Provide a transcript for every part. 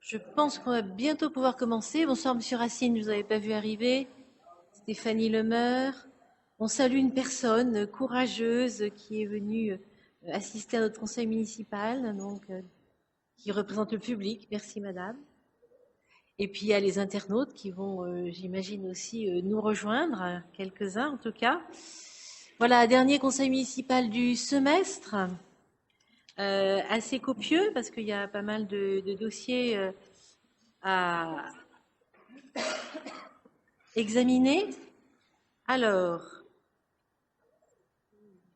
Je pense qu'on va bientôt pouvoir commencer. Bonsoir, Monsieur Racine, je ne vous avais pas vu arriver. Stéphanie Lemeur. On salue une personne courageuse qui est venue assister à notre conseil municipal, qui représente le public. Merci, madame. Et puis, il y a les internautes qui vont, j'imagine aussi, nous rejoindre, quelques-uns en tout cas. Voilà, dernier conseil municipal du semestre. Assez copieux parce qu'il y a pas mal de dossiers à examiner. Alors,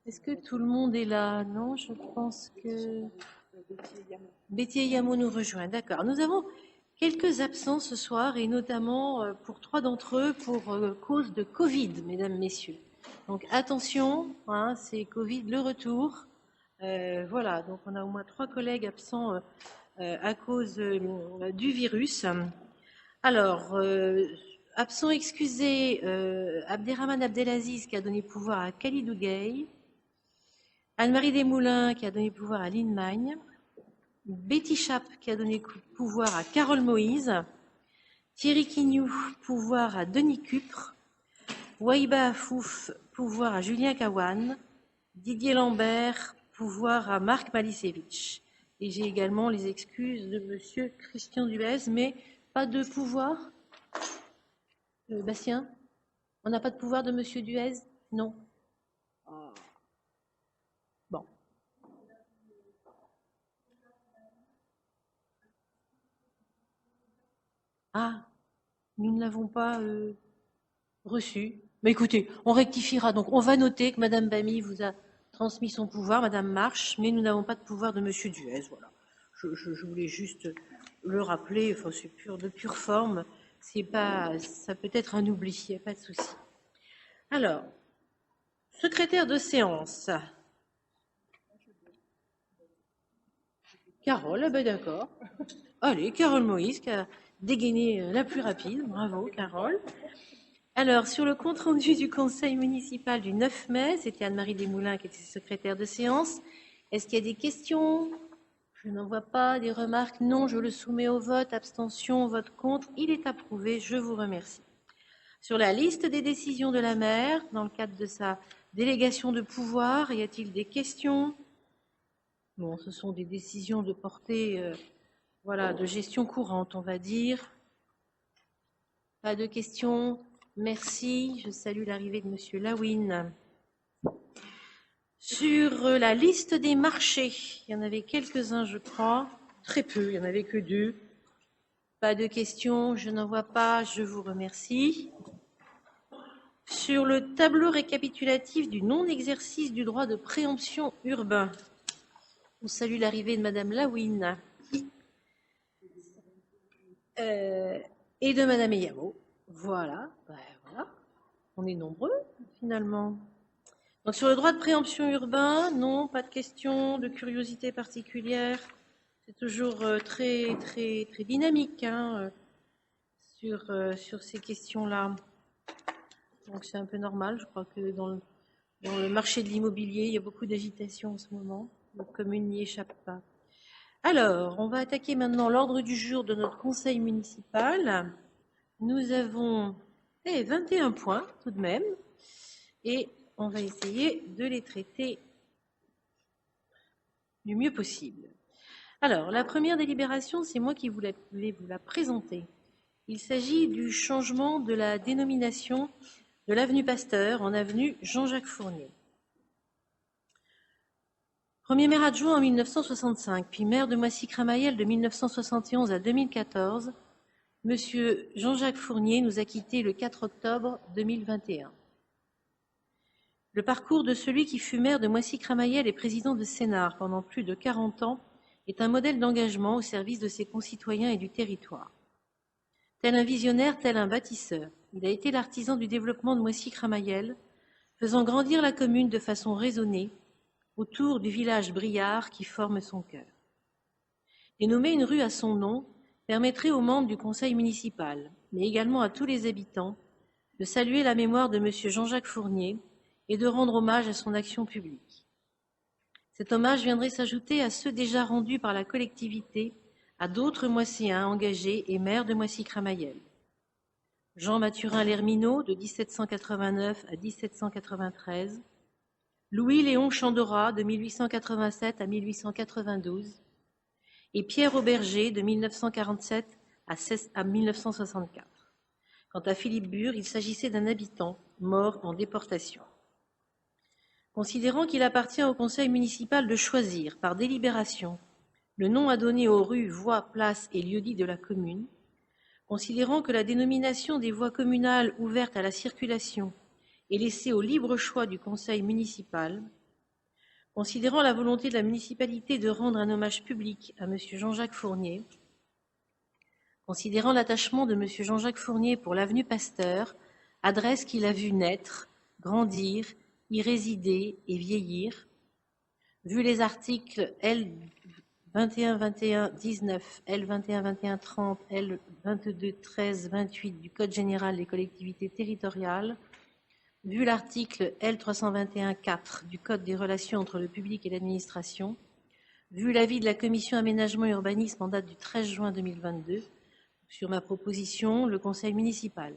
est-ce que tout le monde est là? Non, je pense que Betty Yamo nous rejoint. D'accord. Nous avons quelques absents ce soir et notamment pour 3 d'entre eux pour cause de Covid, mesdames, messieurs. Donc attention, hein, c'est Covid le retour. Voilà, donc on a au moins 3 collègues absents à cause du virus. Alors, absent excusé, Abderrahmane Abdelaziz qui a donné pouvoir à Khalidou Gueye, Anne-Marie Desmoulins qui a donné pouvoir à Lynn Magne, Betty Chap qui a donné pouvoir à Carole Moïse, Thierry Quignou, pouvoir à Denis Cupre, Waïba Afouf, pouvoir à Julien Kawan, Didier Lambert, pouvoir à Marc Malisevich. Et j'ai également les excuses de Monsieur Christian Duez, mais pas de pouvoir. Bastien, on n'a pas de pouvoir de Monsieur Duez? Non. Bon. Ah, nous ne l'avons pas reçu. Mais écoutez, on rectifiera. Donc, on va noter que Madame Bamy vous a transmis son pouvoir, Madame Marche, mais nous n'avons pas de pouvoir de Monsieur Duez. Voilà. Je voulais juste le rappeler. Enfin, c'est de pure forme. C'est pas, ça peut être un oubli. Il n'y a pas de souci. Alors, secrétaire de séance. Carole, ah ben d'accord. Allez, Carole Moïse qui a dégainé la plus rapide. Bravo, Carole. Alors, sur le compte-rendu du conseil municipal du 9 mai, c'était Anne-Marie Desmoulins qui était secrétaire de séance. Est-ce qu'il y a des questions? Je n'en vois pas. Des remarques? Non, je le soumets au vote. Abstention, vote contre. Il est approuvé. Je vous remercie. Sur la liste des décisions de la maire, dans le cadre de sa délégation de pouvoir, y a-t-il des questions? Bon, ce sont des décisions de portée, voilà, de gestion courante, on va dire. Pas de questions? Merci. Je salue l'arrivée de Monsieur Lawin. Sur la liste des marchés, il y en avait quelques-uns, je crois. Très peu, il n'y en avait que 2. Pas de questions, je n'en vois pas. Je vous remercie. Sur le tableau récapitulatif du non-exercice du droit de préemption urbain, on salue l'arrivée de Madame Lawin et de Madame Eyamo. Voilà, voilà. On est nombreux, finalement. Donc, sur le droit de préemption urbain, non, pas de questions, de curiosité particulière. C'est toujours très, très, très dynamique hein, sur ces questions-là. Donc, c'est un peu normal. Je crois que dans le marché de l'immobilier, il y a beaucoup d'agitation en ce moment. La commune n'y échappe pas. Alors, on va attaquer maintenant l'ordre du jour de notre conseil municipal. Nous avons 21 points tout de même. Et on va essayer de les traiter du mieux possible. Alors, la première délibération, c'est moi qui voulais vous la présenter. Il s'agit du changement de la dénomination de l'avenue Pasteur en avenue Jean-Jacques Fournier. Premier maire adjoint en 1965, puis maire de Moissy-Cramayel de 1971 à 2014, Monsieur Jean-Jacques Fournier nous a quittés le 4 octobre 2021. Le parcours de celui qui fut maire de Moissy-Cramayel et président de Sénart pendant plus de 40 ans est un modèle d'engagement au service de ses concitoyens et du territoire. Tel un visionnaire, tel un bâtisseur, il a été l'artisan du développement de Moissy-Cramayel, faisant grandir la commune de façon raisonnée autour du village Briard qui forme son cœur. Et nommer une rue à son nom permettrait aux membres du conseil municipal, mais également à tous les habitants, de saluer la mémoire de M. Jean-Jacques Fournier et de rendre hommage à son action publique. Cet hommage viendrait s'ajouter à ceux déjà rendus par la collectivité à d'autres moisséens engagés et maires de Moissy-Cramayel. Jean Mathurin Lerminot, de 1789 à 1793, Louis-Léon Chandora, de 1887 à 1892, et Pierre Auberger, de 1947 à 1964. Quant à Philippe Bure, il s'agissait d'un habitant mort en déportation. Considérant qu'il appartient au conseil municipal de choisir, par délibération, le nom à donner aux rues, voies, places et lieux-dits de la commune, considérant que la dénomination des voies communales ouvertes à la circulation est laissée au libre choix du conseil municipal, considérant la volonté de la municipalité de rendre un hommage public à M. Jean-Jacques Fournier, considérant l'attachement de M. Jean-Jacques Fournier pour l'avenue Pasteur, adresse qu'il a vu naître, grandir, y résider et vieillir, vu les articles L. 21-21-19, L. 21-21-30, L. 22-13-28 du Code général des collectivités territoriales, vu l'article L. 321-4 du Code des relations entre le public et l'administration, vu l'avis de la Commission aménagement et urbanisme en date du 13 juin 2022, sur ma proposition, le Conseil municipal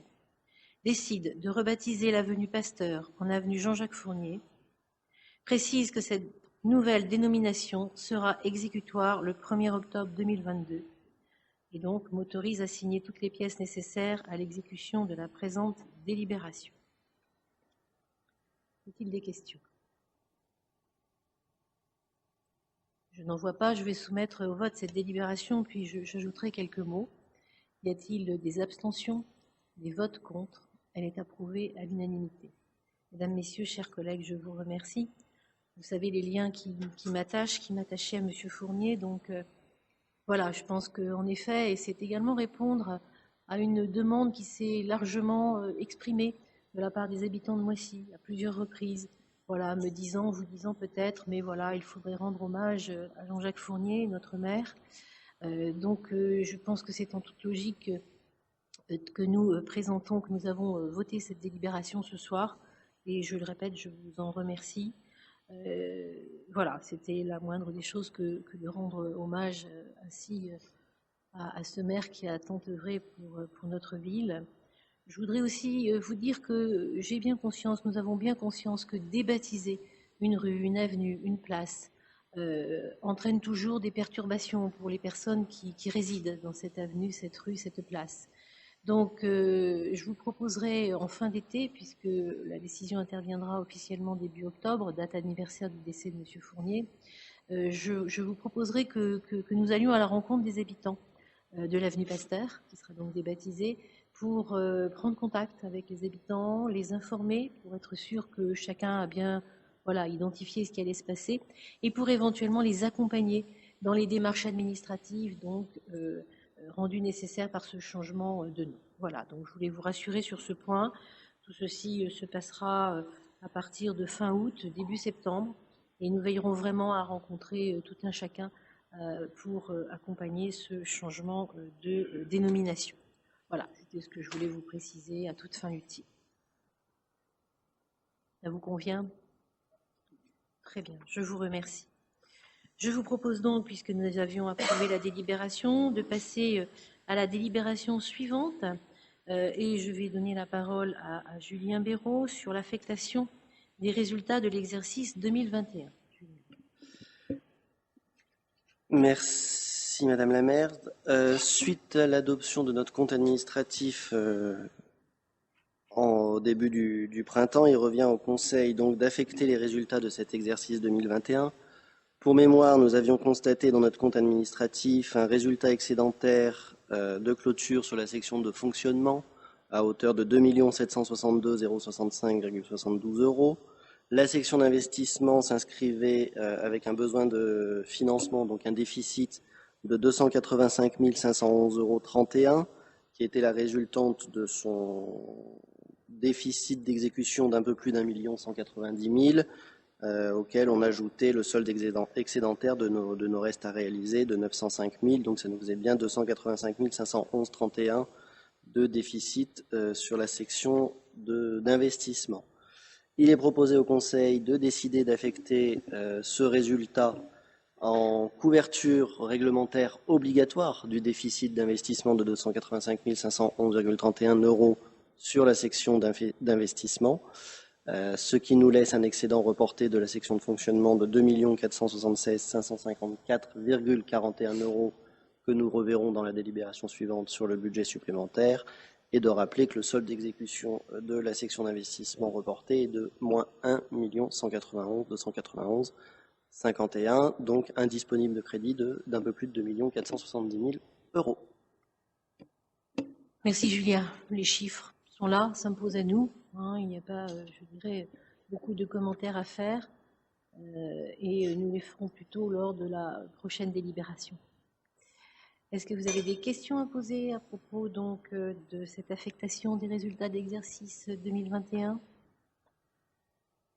décide de rebaptiser l'avenue Pasteur en avenue Jean-Jacques Fournier, précise que cette nouvelle dénomination sera exécutoire le 1er octobre 2022 et donc m'autorise à signer toutes les pièces nécessaires à l'exécution de la présente délibération. Y a-t-il des questions? Je n'en vois pas, je vais soumettre au vote cette délibération, puis j'ajouterai quelques mots. Y a-t-il des abstentions, des votes contre? Elle est approuvée à l'unanimité. Mesdames, Messieurs, chers collègues, je vous remercie. Vous savez les liens qui m'attachaient à M. Fournier. Donc voilà, je pense qu'en effet, et c'est également répondre à une demande qui s'est largement exprimée de la part des habitants de Moissy à plusieurs reprises. Voilà, vous disant peut-être, mais voilà, il faudrait rendre hommage à Jean-Jacques Fournier, notre maire. Donc je pense que c'est en toute logique que nous présentons, que nous avons voté cette délibération ce soir. Et je le répète, je vous en remercie. Voilà, c'était la moindre des choses que de rendre hommage ainsi à ce maire qui a tant œuvré pour notre ville. Je voudrais aussi vous dire que j'ai bien conscience, nous avons bien conscience que débaptiser une rue, une avenue, une place entraîne toujours des perturbations pour les personnes qui résident dans cette avenue, cette rue, cette place. Donc, je vous proposerai en fin d'été, puisque la décision interviendra officiellement début octobre, date anniversaire du décès de M. Fournier, je vous proposerai que nous allions à la rencontre des habitants de l'avenue Pasteur, qui sera donc débaptisée, pour prendre contact avec les habitants, les informer, pour être sûr que chacun a bien identifié ce qui allait se passer, et pour éventuellement les accompagner dans les démarches administratives, donc rendu nécessaire par ce changement de nom. Voilà, donc je voulais vous rassurer sur ce point. Tout ceci se passera à partir de fin août, début septembre, et nous veillerons vraiment à rencontrer tout un chacun pour accompagner ce changement de dénomination. Voilà, c'était ce que je voulais vous préciser à toute fin utile. Ça vous convient? Très bien, je vous remercie. Je vous propose donc, puisque nous avions approuvé la délibération, de passer à la délibération suivante. Et je vais donner la parole à Julien Béraud sur l'affectation des résultats de l'exercice 2021. Merci Madame la maire. Suite à l'adoption de notre compte administratif au début du printemps, il revient au Conseil donc d'affecter les résultats de cet exercice 2021. Pour mémoire, nous avions constaté dans notre compte administratif un résultat excédentaire de clôture sur la section de fonctionnement à hauteur de 2 762 065,72 €. La section d'investissement s'inscrivait avec un besoin de financement, donc un déficit de 285 511,31 €, qui était la résultante de son déficit d'exécution d'un peu plus d'1 190 000 €, auquel on ajoutait le solde excédentaire de nos restes à réaliser de 905 000, donc ça nous faisait bien 285 511,31 € de déficit sur la section d'investissement. Il est proposé au Conseil de décider d'affecter ce résultat en couverture réglementaire obligatoire du déficit d'investissement de 285 511,31 € sur la section d'investissement, ce qui nous laisse un excédent reporté de la section de fonctionnement de 2 476 554,41 € que nous reverrons dans la délibération suivante sur le budget supplémentaire, et de rappeler que le solde d'exécution de la section d'investissement reporté est de moins 1 191 291 51, donc un disponible de crédit d'un peu plus de 2 470 000 €. Merci Julien. Les chiffres sont là, s'imposent à nous. Il n'y a pas, je dirais, beaucoup de commentaires à faire et nous les ferons plutôt lors de la prochaine délibération. Est-ce que vous avez des questions à poser à propos donc de cette affectation des résultats d'exercice 2021?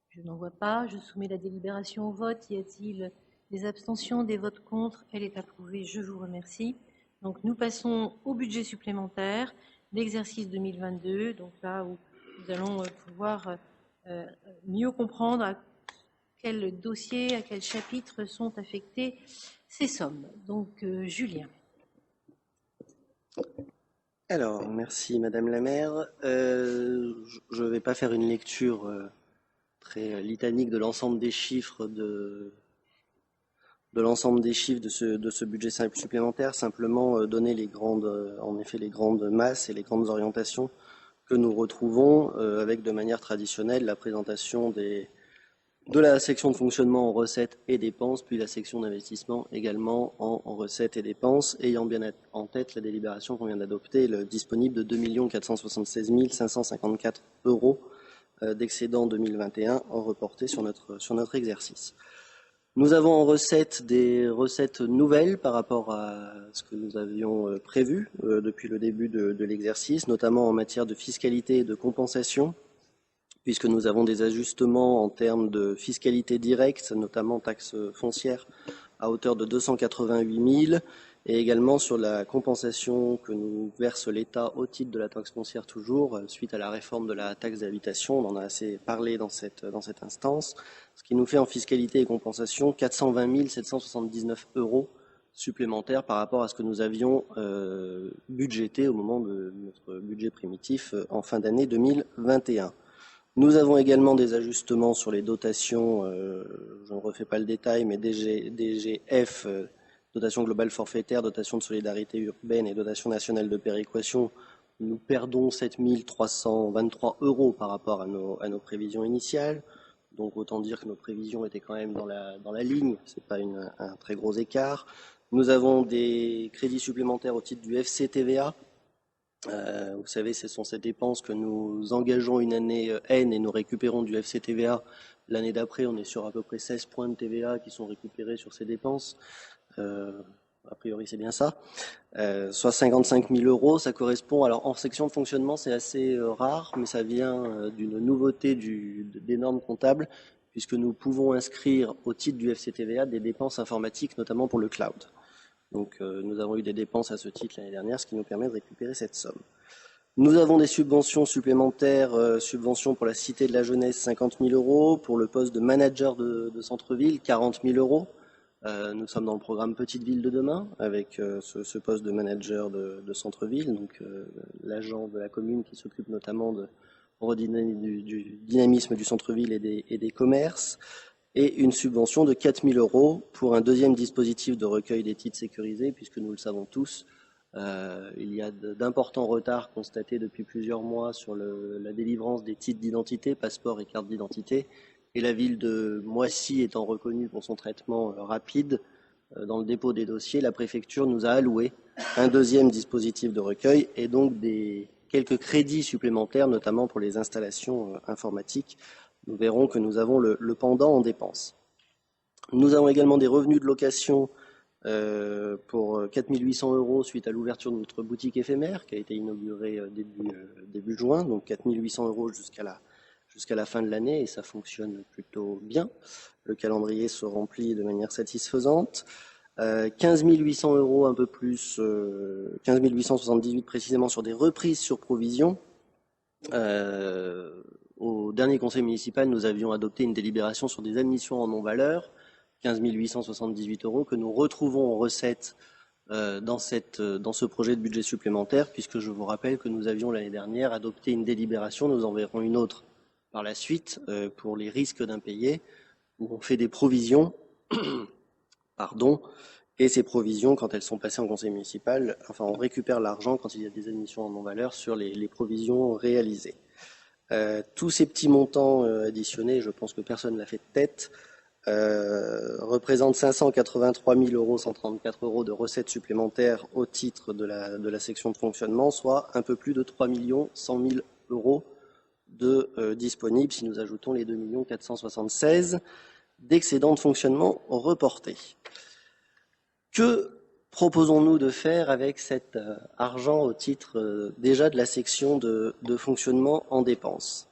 Je n'en vois pas. Je soumets la délibération au vote. Y a-t-il des abstentions, des votes contre? Elle est approuvée. Je vous remercie. Donc nous passons au budget supplémentaire d'exercice 2022. Donc là où nous allons pouvoir mieux comprendre à quel dossier, à quel chapitre sont affectées ces sommes. Donc Julien. Alors, merci Madame la maire. Je ne vais pas faire une lecture très litanique de l'ensemble des chiffres de ce budget supplémentaire, simplement donner les grandes masses et les grandes orientations que nous retrouvons avec de manière traditionnelle la présentation de la section de fonctionnement en recettes et dépenses, puis la section d'investissement également en recettes et dépenses, ayant bien en tête la délibération qu'on vient d'adopter, le disponible de 2 476 554 € d'excédent 2021 reporté sur notre exercice. Nous avons en recettes des recettes nouvelles par rapport à ce que nous avions prévu depuis le début de l'exercice, notamment en matière de fiscalité et de compensation, puisque nous avons des ajustements en termes de fiscalité directe, notamment taxes foncières, à hauteur de 288 000, et également sur la compensation que nous verse l'État au titre de la taxe foncière toujours, suite à la réforme de la taxe d'habitation. On en a assez parlé dans cette instance, ce qui nous fait en fiscalité et compensation 420 779 € supplémentaires par rapport à ce que nous avions budgété au moment de notre budget primitif en fin d'année 2021. Nous avons également des ajustements sur les dotations, je ne refais pas le détail, mais DGF, dotation globale forfaitaire, dotation de solidarité urbaine et dotation nationale de péréquation. Nous perdons 7 323 € par rapport à nos prévisions initiales. Donc autant dire que nos prévisions étaient quand même dans la ligne, ce n'est pas un très gros écart. Nous avons des crédits supplémentaires au titre du FCTVA. Vous savez, ce sont ces dépenses que nous engageons une année N et nous récupérons du FCTVA. L'année d'après, on est sur à peu près 16 points de TVA qui sont récupérés sur ces dépenses. A priori, c'est bien ça. Soit 55 000 €. Ça correspond, alors en section de fonctionnement, c'est assez rare, mais ça vient d'une nouveauté des normes comptables, puisque nous pouvons inscrire au titre du FCTVA des dépenses informatiques, notamment pour le cloud. Donc nous avons eu des dépenses à ce titre l'année dernière, ce qui nous permet de récupérer cette somme. Nous avons des subventions supplémentaires, subventions pour la Cité de la Jeunesse, 50 000 €, pour le poste de manager de centre-ville, 40 000 €. Nous sommes dans le programme Petite Ville de demain, avec ce poste de manager de centre-ville, donc l'agent de la commune qui s'occupe notamment du dynamisme du centre-ville et des commerces, et une subvention de 4 000 € pour un deuxième dispositif de recueil des titres sécurisés, puisque nous le savons tous, il y a d'importants retards constatés depuis plusieurs mois sur la délivrance des titres d'identité, passeports et cartes d'identité, et la ville de Moissy étant reconnue pour son traitement rapide dans le dépôt des dossiers, la préfecture nous a alloué un deuxième dispositif de recueil et donc quelques crédits supplémentaires, notamment pour les installations informatiques. Nous verrons que nous avons le pendant en dépenses. Nous avons également des revenus de location pour 4 800 € suite à l'ouverture de notre boutique éphémère qui a été inaugurée début juin, donc 4 800 € jusqu'à la fin de l'année, et ça fonctionne plutôt bien. Le calendrier se remplit de manière satisfaisante. 15 800 €, un peu plus, 15 878 précisément, sur des reprises sur provision. Au dernier conseil municipal, nous avions adopté une délibération sur des admissions en non-valeur 15 878 euros que nous retrouvons en recettes dans ce projet de budget supplémentaire, puisque je vous rappelle que nous avions l'année dernière adopté une délibération, nous en verrons une autre par la suite, pour les risques d'impayés, où on fait des provisions, pardon, et ces provisions, quand elles sont passées en conseil municipal, enfin on récupère l'argent quand il y a des admissions en non-valeur sur les provisions réalisées. Tous ces petits montants additionnés, je pense que personne ne l'a fait de tête, représente 583 134 euros de recettes supplémentaires au titre de la section de fonctionnement, soit un peu plus de 3 100 000 euros de disponibles si nous ajoutons les 2 476 d'excédents de fonctionnement reportés. Que proposons-nous de faire avec cet argent au titre déjà de la section de fonctionnement en dépenses?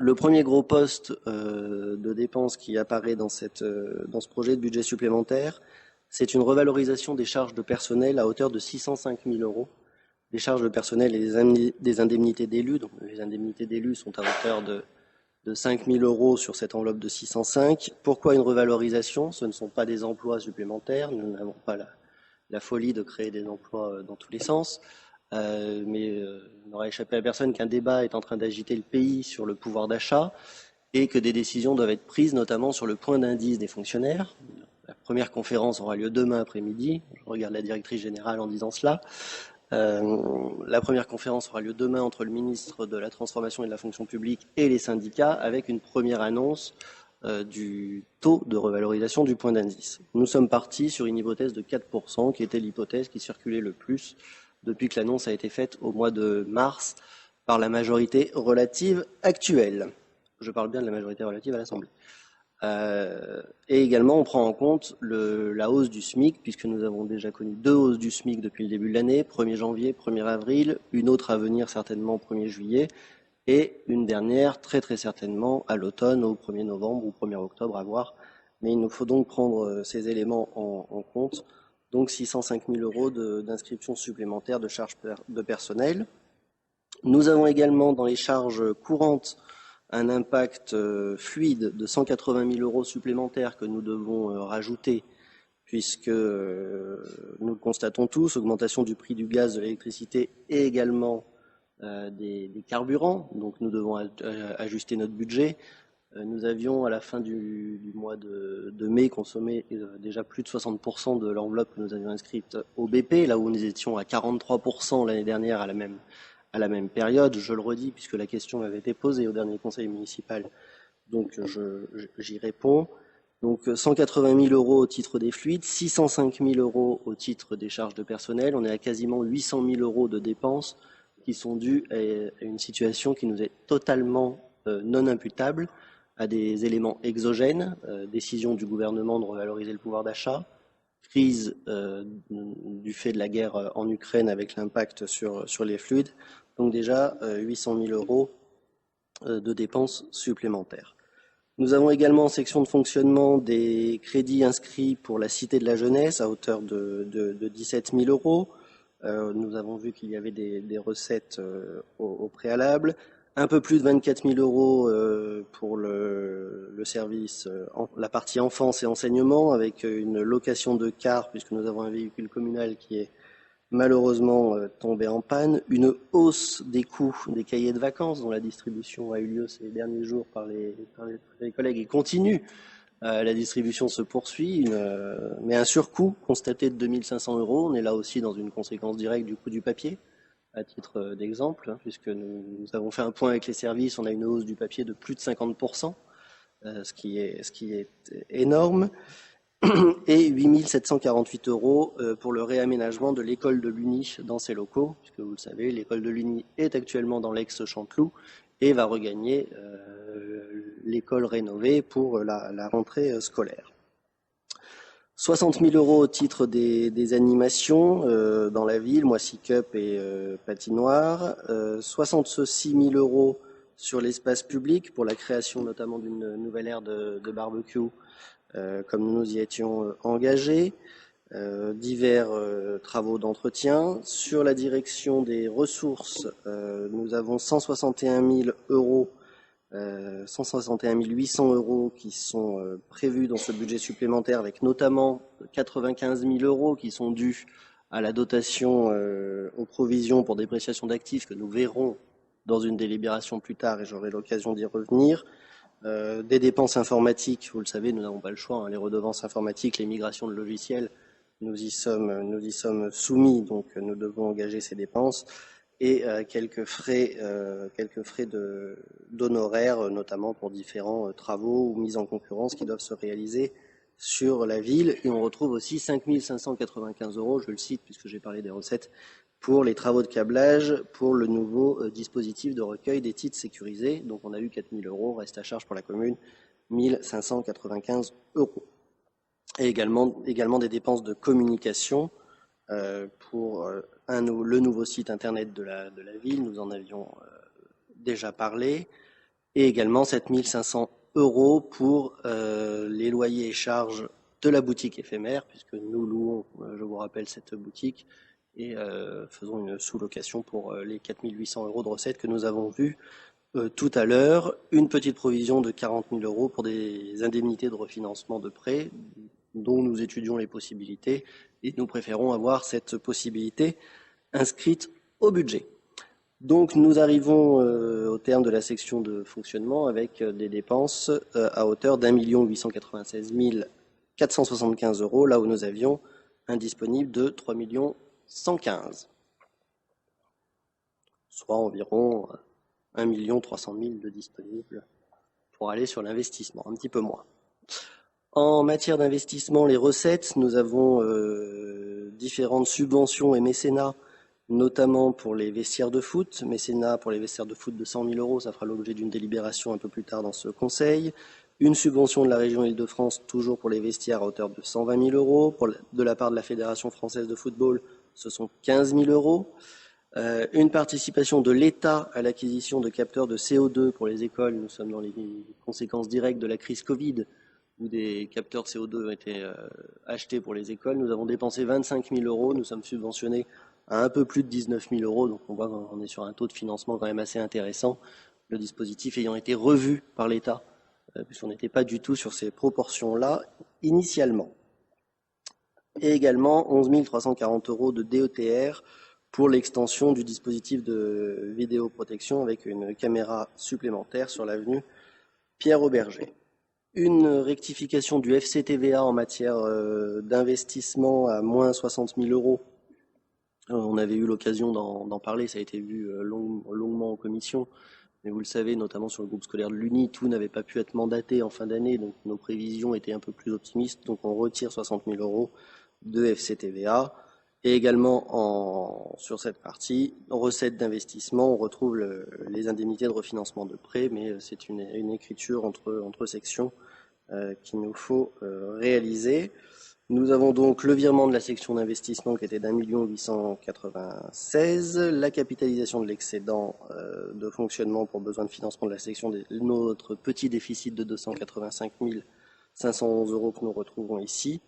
Le premier gros poste de dépenses qui apparaît dans ce projet de budget supplémentaire, c'est une revalorisation des charges de personnel à hauteur de 605 000 euros. Les charges de personnel et des indemnités d'élus. Donc les indemnités d'élus sont à hauteur de 5 000 euros sur cette enveloppe de 605. Pourquoi une revalorisation? Ce ne sont pas des emplois supplémentaires. Nous n'avons pas la folie de créer des emplois dans tous les sens. Mais il n'aura échappé à personne qu'un débat est en train d'agiter le pays sur le pouvoir d'achat et que des décisions doivent être prises, notamment sur le point d'indice des fonctionnaires. La première conférence aura lieu demain après-midi. Je regarde la directrice générale en disant cela. La première conférence aura lieu demain entre le ministre de la Transformation et de la Fonction publique et les syndicats, avec une première annonce du taux de revalorisation du point d'indice. Nous sommes partis sur une hypothèse de 4%, qui était l'hypothèse qui circulait le plus depuis que l'annonce a été faite au mois de mars par la majorité relative actuelle. Je parle bien de la majorité relative à l'Assemblée. Et également, on prend en compte la hausse du SMIC, puisque nous avons déjà connu 2 hausses du SMIC depuis le début de l'année, 1er janvier, 1er avril, une autre à venir certainement au 1er juillet, et une dernière très très certainement à l'automne, au 1er novembre ou 1er octobre, à voir. Mais il nous faut donc prendre ces éléments en compte. Donc 605 000 euros d'inscription supplémentaire de charges de personnel. Nous avons également dans les charges courantes un impact fluide de 180 000 euros supplémentaires que nous devons rajouter, puisque nous le constatons tous, augmentation du prix du gaz, de l'électricité et également des carburants. Donc nous devons ajuster notre budget. Nous avions à la fin du mois de mai consommé déjà plus de 60% de l'enveloppe que nous avions inscrite au BP, là où nous étions à 43% l'année dernière à la même période. Je le redis puisque la question m'avait été posée au dernier conseil municipal, donc j'y réponds. Donc 180 000 euros au titre des fluides, 605 000 euros au titre des charges de personnel. On est à quasiment 800 000 euros de dépenses qui sont dues à une situation qui nous est totalement non imputable, à des éléments exogènes, décision du gouvernement de revaloriser le pouvoir d'achat, crise du fait de la guerre en Ukraine avec l'impact sur les fluides, donc déjà 800 000 euros de dépenses supplémentaires. Nous avons également en section de fonctionnement des crédits inscrits pour la Cité de la Jeunesse à hauteur de 17 000 euros. Nous avons vu qu'il y avait des recettes au préalable. Un peu plus de 24 000 euros pour le service, la partie enfance et enseignement, avec une location de car, puisque nous avons un véhicule communal qui est malheureusement tombé en panne, une hausse des coûts des cahiers de vacances, dont la distribution a eu lieu ces derniers jours par les collègues et continue. La distribution se poursuit, mais un surcoût constaté de 2 500 euros. On est là aussi dans une conséquence directe du coût du papier, à titre d'exemple, puisque nous avons fait un point avec les services, on a une hausse du papier de plus de 50%, ce qui est énorme, et 8 748 euros pour le réaménagement de l'école de l'Uni dans ses locaux, puisque vous le savez, l'école de l'Uni est actuellement dans l'ex-Chanteloup et va regagner l'école rénovée pour la rentrée scolaire. 60 000 euros au titre des animations dans la ville, Moissy Cup et patinoire. 66 000 euros sur l'espace public pour la création notamment d'une nouvelle aire de barbecue, comme nous nous y étions engagés. Divers travaux d'entretien. Sur la direction des ressources, nous avons 161 000 euros 161 800 euros qui sont prévus dans ce budget supplémentaire, avec notamment 95 000 euros qui sont dus à la dotation aux provisions pour dépréciation d'actifs que nous verrons dans une délibération plus tard et j'aurai l'occasion d'y revenir. Des dépenses informatiques, vous le savez, nous n'avons pas le choix, hein, les redevances informatiques, les migrations de logiciels, nous y sommes soumis, donc nous devons engager ces dépenses et quelques frais d'honoraires, notamment pour différents travaux ou mises en concurrence qui doivent se réaliser sur la ville. Et on retrouve aussi 5 595 euros, je le cite puisque j'ai parlé des recettes, pour les travaux de câblage, pour le nouveau dispositif de recueil des titres sécurisés. Donc on a eu 4 000 euros, reste à charge pour la commune, 1 595 euros. Et également des dépenses de communication pour le nouveau site internet de la ville, nous en avions déjà parlé, et également 7 500 euros pour les loyers et charges de la boutique éphémère, puisque nous louons, je vous rappelle, cette boutique, et faisons une sous-location pour les 4 800 euros de recettes que nous avons vus tout à l'heure. Une petite provision de 40 000 euros pour des indemnités de refinancement de prêts, dont nous étudions les possibilités, et nous préférons avoir cette possibilité inscrite au budget. Donc nous arrivons au terme de la section de fonctionnement avec des dépenses à hauteur d'1 896 475 euros, là où nous avions un disponible de 3 115, soit environ 1 300 000 de disponibles pour aller sur l'investissement, un petit peu moins. En matière d'investissement, les recettes, nous avons différentes subventions et mécénats, notamment pour les vestiaires de foot. Mécénat pour les vestiaires de foot de 100 000 euros, ça fera l'objet d'une délibération un peu plus tard dans ce conseil. Une subvention de la région Île-de-France, toujours pour les vestiaires à hauteur de 120 000 euros. De la part de la Fédération française de football, ce sont 15 000 euros. Une participation de l'État à l'acquisition de capteurs de CO2 pour les écoles. Nous sommes dans les conséquences directes de la crise Covid, où des capteurs de CO2 ont été achetés pour les écoles. Nous avons dépensé 25 000 euros. Nous sommes subventionnés à un peu plus de 19 000 euros. Donc on voit qu'on est sur un taux de financement quand même assez intéressant. Le dispositif ayant été revu par l'État, puisqu'on n'était pas du tout sur ces proportions-là initialement. Et également 11 340 euros de DETR pour l'extension du dispositif de vidéoprotection avec une caméra supplémentaire sur l'avenue Pierre-Auberger. Une rectification du FCTVA en matière d'investissement à moins 60 000 euros. On avait eu l'occasion d'en parler, ça a été vu longuement en commission. Mais vous le savez, notamment sur le groupe scolaire de l'Uni, tout n'avait pas pu être mandaté en fin d'année, donc nos prévisions étaient un peu plus optimistes, donc on retire 60 000 euros de FCTVA. Et également sur cette partie, en recettes d'investissement, on retrouve les indemnités de refinancement de prêts, mais c'est une écriture entre sections qu'il nous faut réaliser. Nous avons donc le virement de la section d'investissement qui était d'1 896 000, la capitalisation de l'excédent de fonctionnement pour besoin de financement de la section, notre petit déficit de 285 511 euros que nous retrouvons ici.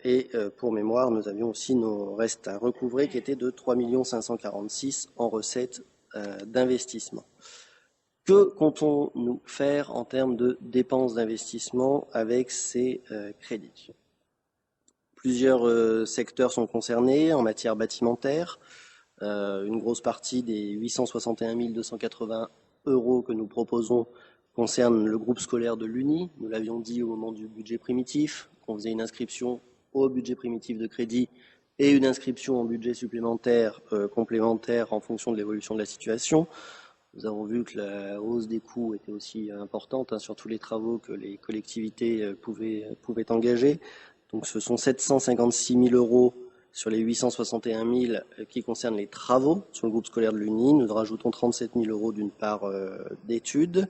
Et pour mémoire, nous avions aussi nos restes à recouvrer qui étaient de 3 546 000 en recettes d'investissement. Que comptons-nous faire en termes de dépenses d'investissement avec ces crédits ? Plusieurs secteurs sont concernés en matière bâtimentaire. Une grosse partie des 861 280 euros que nous proposons concerne le groupe scolaire de l'Uni. Nous l'avions dit au moment du budget primitif, qu'on faisait une inscription au budget primitif de crédit et une inscription en budget supplémentaire complémentaire en fonction de l'évolution de la situation. Nous avons vu que la hausse des coûts était aussi importante sur tous les travaux que les collectivités pouvaient engager. Donc ce sont 756 000 euros sur les 861 000 qui concernent les travaux sur le groupe scolaire de l'Uni. Nous rajoutons 37 000 euros d'une part d'études,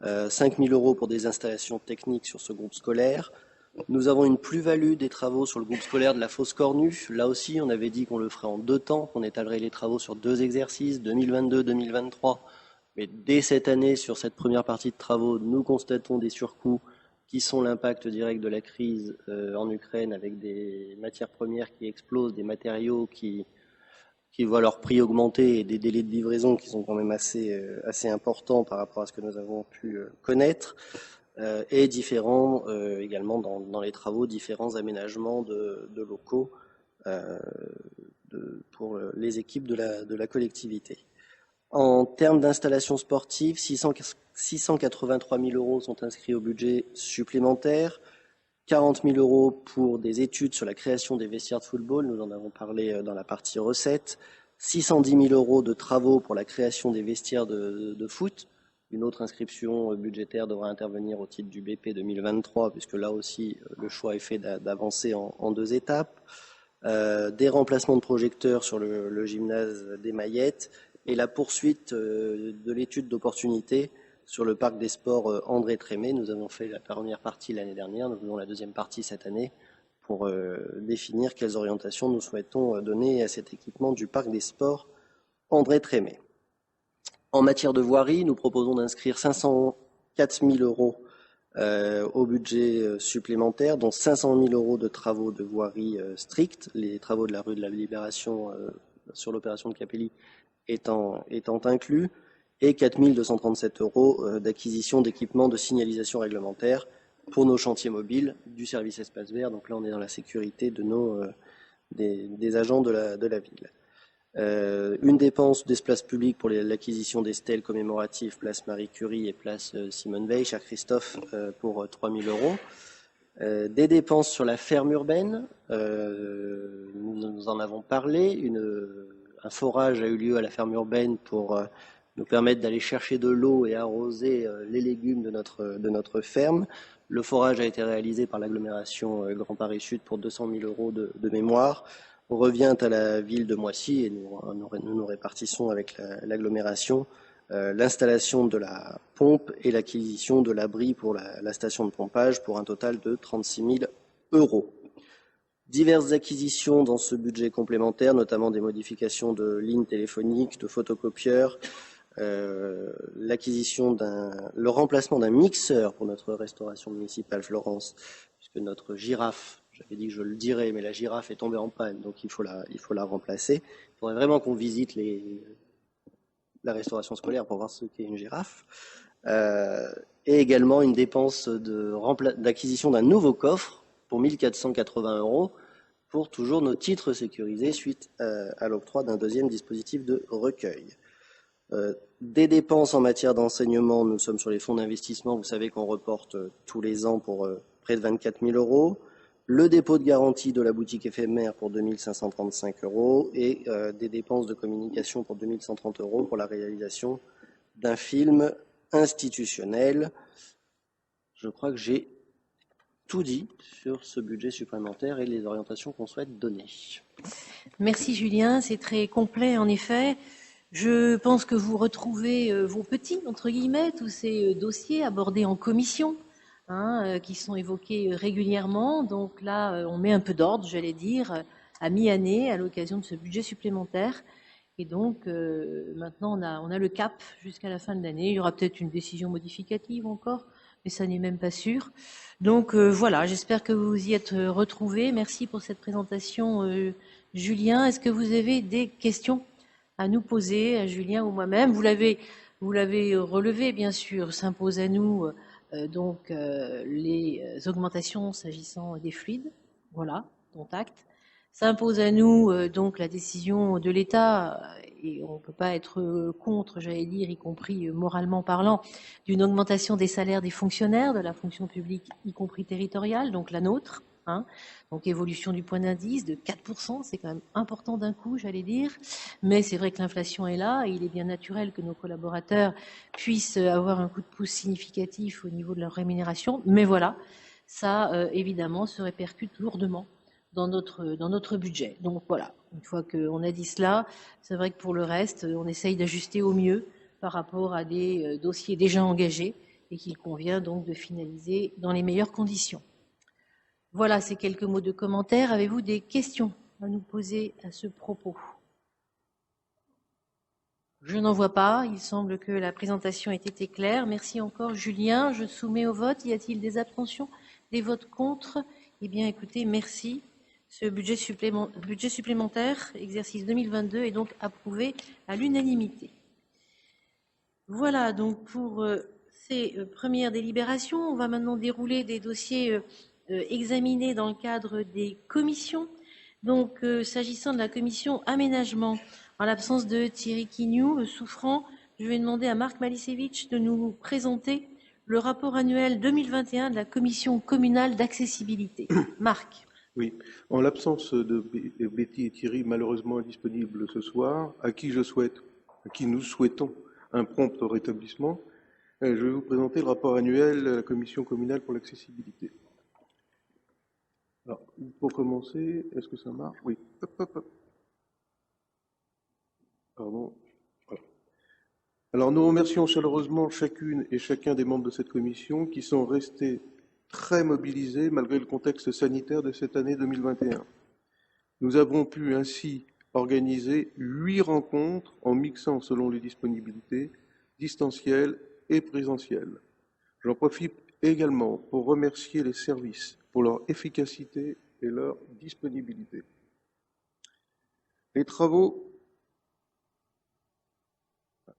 5 000 euros pour des installations techniques sur ce groupe scolaire. Nous avons une plus-value des travaux sur le groupe scolaire de la Fosse Cornue. Là aussi, on avait dit qu'on le ferait en 2 temps, qu'on étalerait les travaux sur 2 exercices, 2022-2023. Mais dès cette année, sur cette première partie de travaux, nous constatons des surcoûts qui sont l'impact direct de la crise en Ukraine avec des matières premières qui explosent, des matériaux qui qui voient leur prix augmenter et des délais de livraison qui sont quand même assez importants par rapport à ce que nous avons pu connaître, et différents également dans les travaux, différents aménagements de locaux pour les équipes de la collectivité. En termes d'installations sportives, 683 000 euros sont inscrits au budget supplémentaire, 40 000 euros pour des études sur la création des vestiaires de football, nous en avons parlé dans la partie recettes, 610 000 euros de travaux pour la création des vestiaires de foot. Une autre inscription budgétaire devra intervenir au titre du BP 2023, puisque là aussi le choix est fait d'avancer en 2 étapes. Des remplacements de projecteurs sur le gymnase des Maillettes et la poursuite de l'étude d'opportunité sur le parc des sports André Trémé. Nous avons fait la première partie l'année dernière, nous faisons la deuxième partie cette année pour définir quelles orientations nous souhaitons donner à cet équipement du parc des sports André Trémé. En matière de voirie, nous proposons d'inscrire 504 000 euros au budget supplémentaire, dont 500 000 euros de travaux de voirie stricte, les travaux de la rue de la Libération sur l'opération de Capelli étant inclus, et 4 237 euros d'acquisition d'équipements de signalisation réglementaire pour nos chantiers mobiles du service espace vert. Donc là, on est dans la sécurité de des agents de la ville. Une dépense d'espace public pour l'acquisition des stèles commémoratives place Marie Curie et place Simone Veil, cher Christophe, pour 3 000 euros. Des dépenses sur la ferme urbaine, nous en avons parlé. Un forage a eu lieu à la ferme urbaine pour nous permettre d'aller chercher de l'eau et arroser les légumes de notre ferme. Le forage a été réalisé par l'agglomération Grand Paris Sud pour 200 000 euros de mémoire. On revient à la ville de Moissy et nous répartissons avec l'agglomération l'installation de la pompe et l'acquisition de l'abri pour la station de pompage pour un total de 36 000 euros. Diverses acquisitions dans ce budget complémentaire, notamment des modifications de lignes téléphoniques, de photocopieurs, le remplacement d'un mixeur pour notre restauration municipale Florence, puisque notre girafe, j'avais dit que je le dirais, mais la girafe est tombée en panne, donc il faut la remplacer. Il faudrait vraiment qu'on visite la restauration scolaire pour voir ce qu'est une girafe. Et également une dépense d'acquisition d'un nouveau coffre pour 1 480 euros pour toujours nos titres sécurisés suite à l'octroi d'un deuxième dispositif de recueil. Des dépenses en matière d'enseignement, nous sommes sur les fonds d'investissement, vous savez qu'on reporte tous les ans pour près de 24 000 euros. Le dépôt de garantie de la boutique éphémère pour 2 535 euros et des dépenses de communication pour 2 130 euros pour la réalisation d'un film institutionnel. Je crois que j'ai tout dit sur ce budget supplémentaire et les orientations qu'on souhaite donner. Merci Julien, c'est très complet en effet. Je pense que vous retrouvez vos petits, entre guillemets, tous ces dossiers abordés en commission, qui sont évoqués régulièrement. Donc là, on met un peu d'ordre, j'allais dire, à mi-année, à l'occasion de ce budget supplémentaire. Et donc, maintenant, on a le cap jusqu'à la fin de l'année. Il y aura peut-être une décision modificative encore, mais ça n'est même pas sûr. Donc voilà, j'espère que vous vous y êtes retrouvés. Merci pour cette présentation, Julien. Est-ce que vous avez des questions à nous poser, à Julien ou moi-même? Vous l'avez relevé, bien sûr. S'impose à nous les augmentations s'agissant des fluides. Voilà, dont acte. S'impose à nous donc la décision de l'État, et on ne peut pas être contre, j'allais dire, y compris moralement parlant, d'une augmentation des salaires des fonctionnaires de la fonction publique, y compris territoriale, donc la nôtre. Donc évolution du point d'indice de 4%, c'est quand même important d'un coup, j'allais dire. Mais c'est vrai que l'inflation est là et il est bien naturel que nos collaborateurs puissent avoir un coup de pouce significatif au niveau de leur rémunération. Mais voilà, ça évidemment se répercute lourdement dans notre budget. Donc voilà, une fois qu'on a dit cela, c'est vrai que pour le reste, on essaye d'ajuster au mieux par rapport à des dossiers déjà engagés et qu'il convient donc de finaliser dans les meilleures conditions. Voilà ces quelques mots de commentaire. Avez-vous des questions à nous poser à ce propos? Je n'en vois pas. Il semble que la présentation ait été claire. Merci encore, Julien. Je soumets au vote. Y a-t-il des abstentions? Des votes contre? Eh bien, écoutez, merci. Ce budget supplémentaire, exercice 2022, est donc approuvé à l'unanimité. Voilà donc pour ces premières délibérations. On va maintenant dérouler des dossiers examinés dans le cadre des commissions. Donc, s'agissant de la commission aménagement, en l'absence de Thierry Quignou, souffrant, je vais demander à Marc Malisevich de nous présenter le rapport annuel 2021 de la commission communale d'accessibilité. Marc. Oui, en l'absence de Betty et Thierry, malheureusement indisponibles ce soir, à qui nous souhaitons un prompt rétablissement, je vais vous présenter le rapport annuel de la commission communale pour l'accessibilité. Alors, pour commencer, est-ce que ça marche? Oui. Hop, hop, hop. Pardon. Voilà. Alors, nous remercions chaleureusement chacune et chacun des membres de cette commission qui sont restés très mobilisés malgré le contexte sanitaire de cette année 2021. Nous avons pu ainsi organiser 8 rencontres en mixant selon les disponibilités, distancielles et présentielles. J'en profite également pour remercier les services pour leur efficacité et leur disponibilité. Les travaux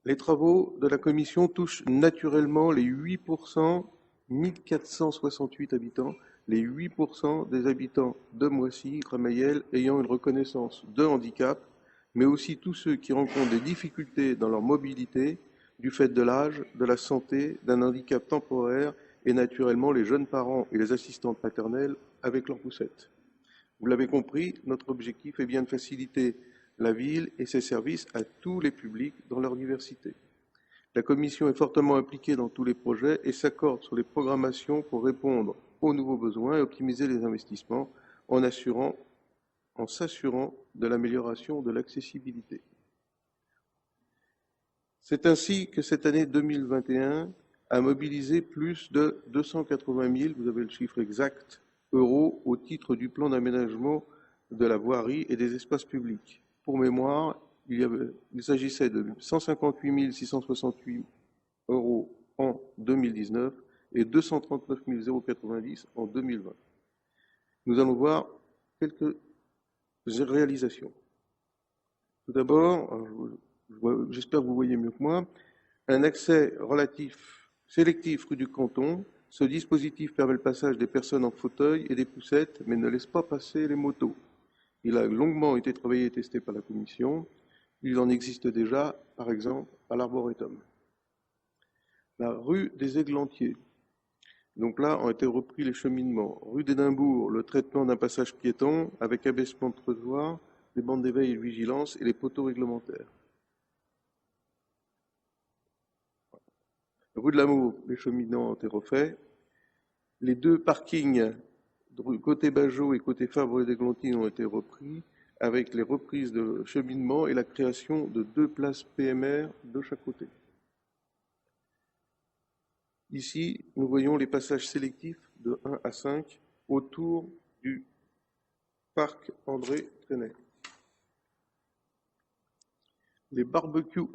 de la commission touchent naturellement les 8%, 1468 habitants, les 8% des habitants de Moissy-Ramayel ayant une reconnaissance de handicap, mais aussi tous ceux qui rencontrent des difficultés dans leur mobilité du fait de l'âge, de la santé, d'un handicap temporaire et naturellement les jeunes parents et les assistantes paternelles avec leurs poussettes. Vous l'avez compris, notre objectif est bien de faciliter la ville et ses services à tous les publics dans leur diversité. La Commission est fortement impliquée dans tous les projets et s'accorde sur les programmations pour répondre aux nouveaux besoins et optimiser les investissements en s'assurant de l'amélioration de l'accessibilité. C'est ainsi que cette année 2021 a mobilisé plus de 280 000, vous avez le chiffre exact, euros au titre du plan d'aménagement de la voirie et des espaces publics. Pour mémoire, il s'agissait de 158 668 euros en 2019 et 239 090 en 2020. Nous allons voir quelques réalisations. Tout d'abord, j'espère que vous voyez mieux que moi, un accès sélectif rue du Canton. Ce dispositif permet le passage des personnes en fauteuil et des poussettes, mais ne laisse pas passer les motos. Il a longuement été travaillé et testé par la Commission. Il en existe déjà, par exemple, à l'Arboretum. La rue des Églantiers. Donc là, ont été repris les cheminements. Rue d'Édimbourg, le traitement d'un passage piéton avec abaissement de trottoir, les bandes d'éveil et de vigilance et les poteaux réglementaires. Rue de l'Amour, les cheminements ont été refaits. Les 2 parkings, côté Bajot et côté Fabre et d'Églantine, ont été repris, avec les reprises de cheminement et la création de 2 places PMR de chaque côté. Ici, nous voyons les passages sélectifs de 1 à 5 autour du parc André Trenet. Les barbecues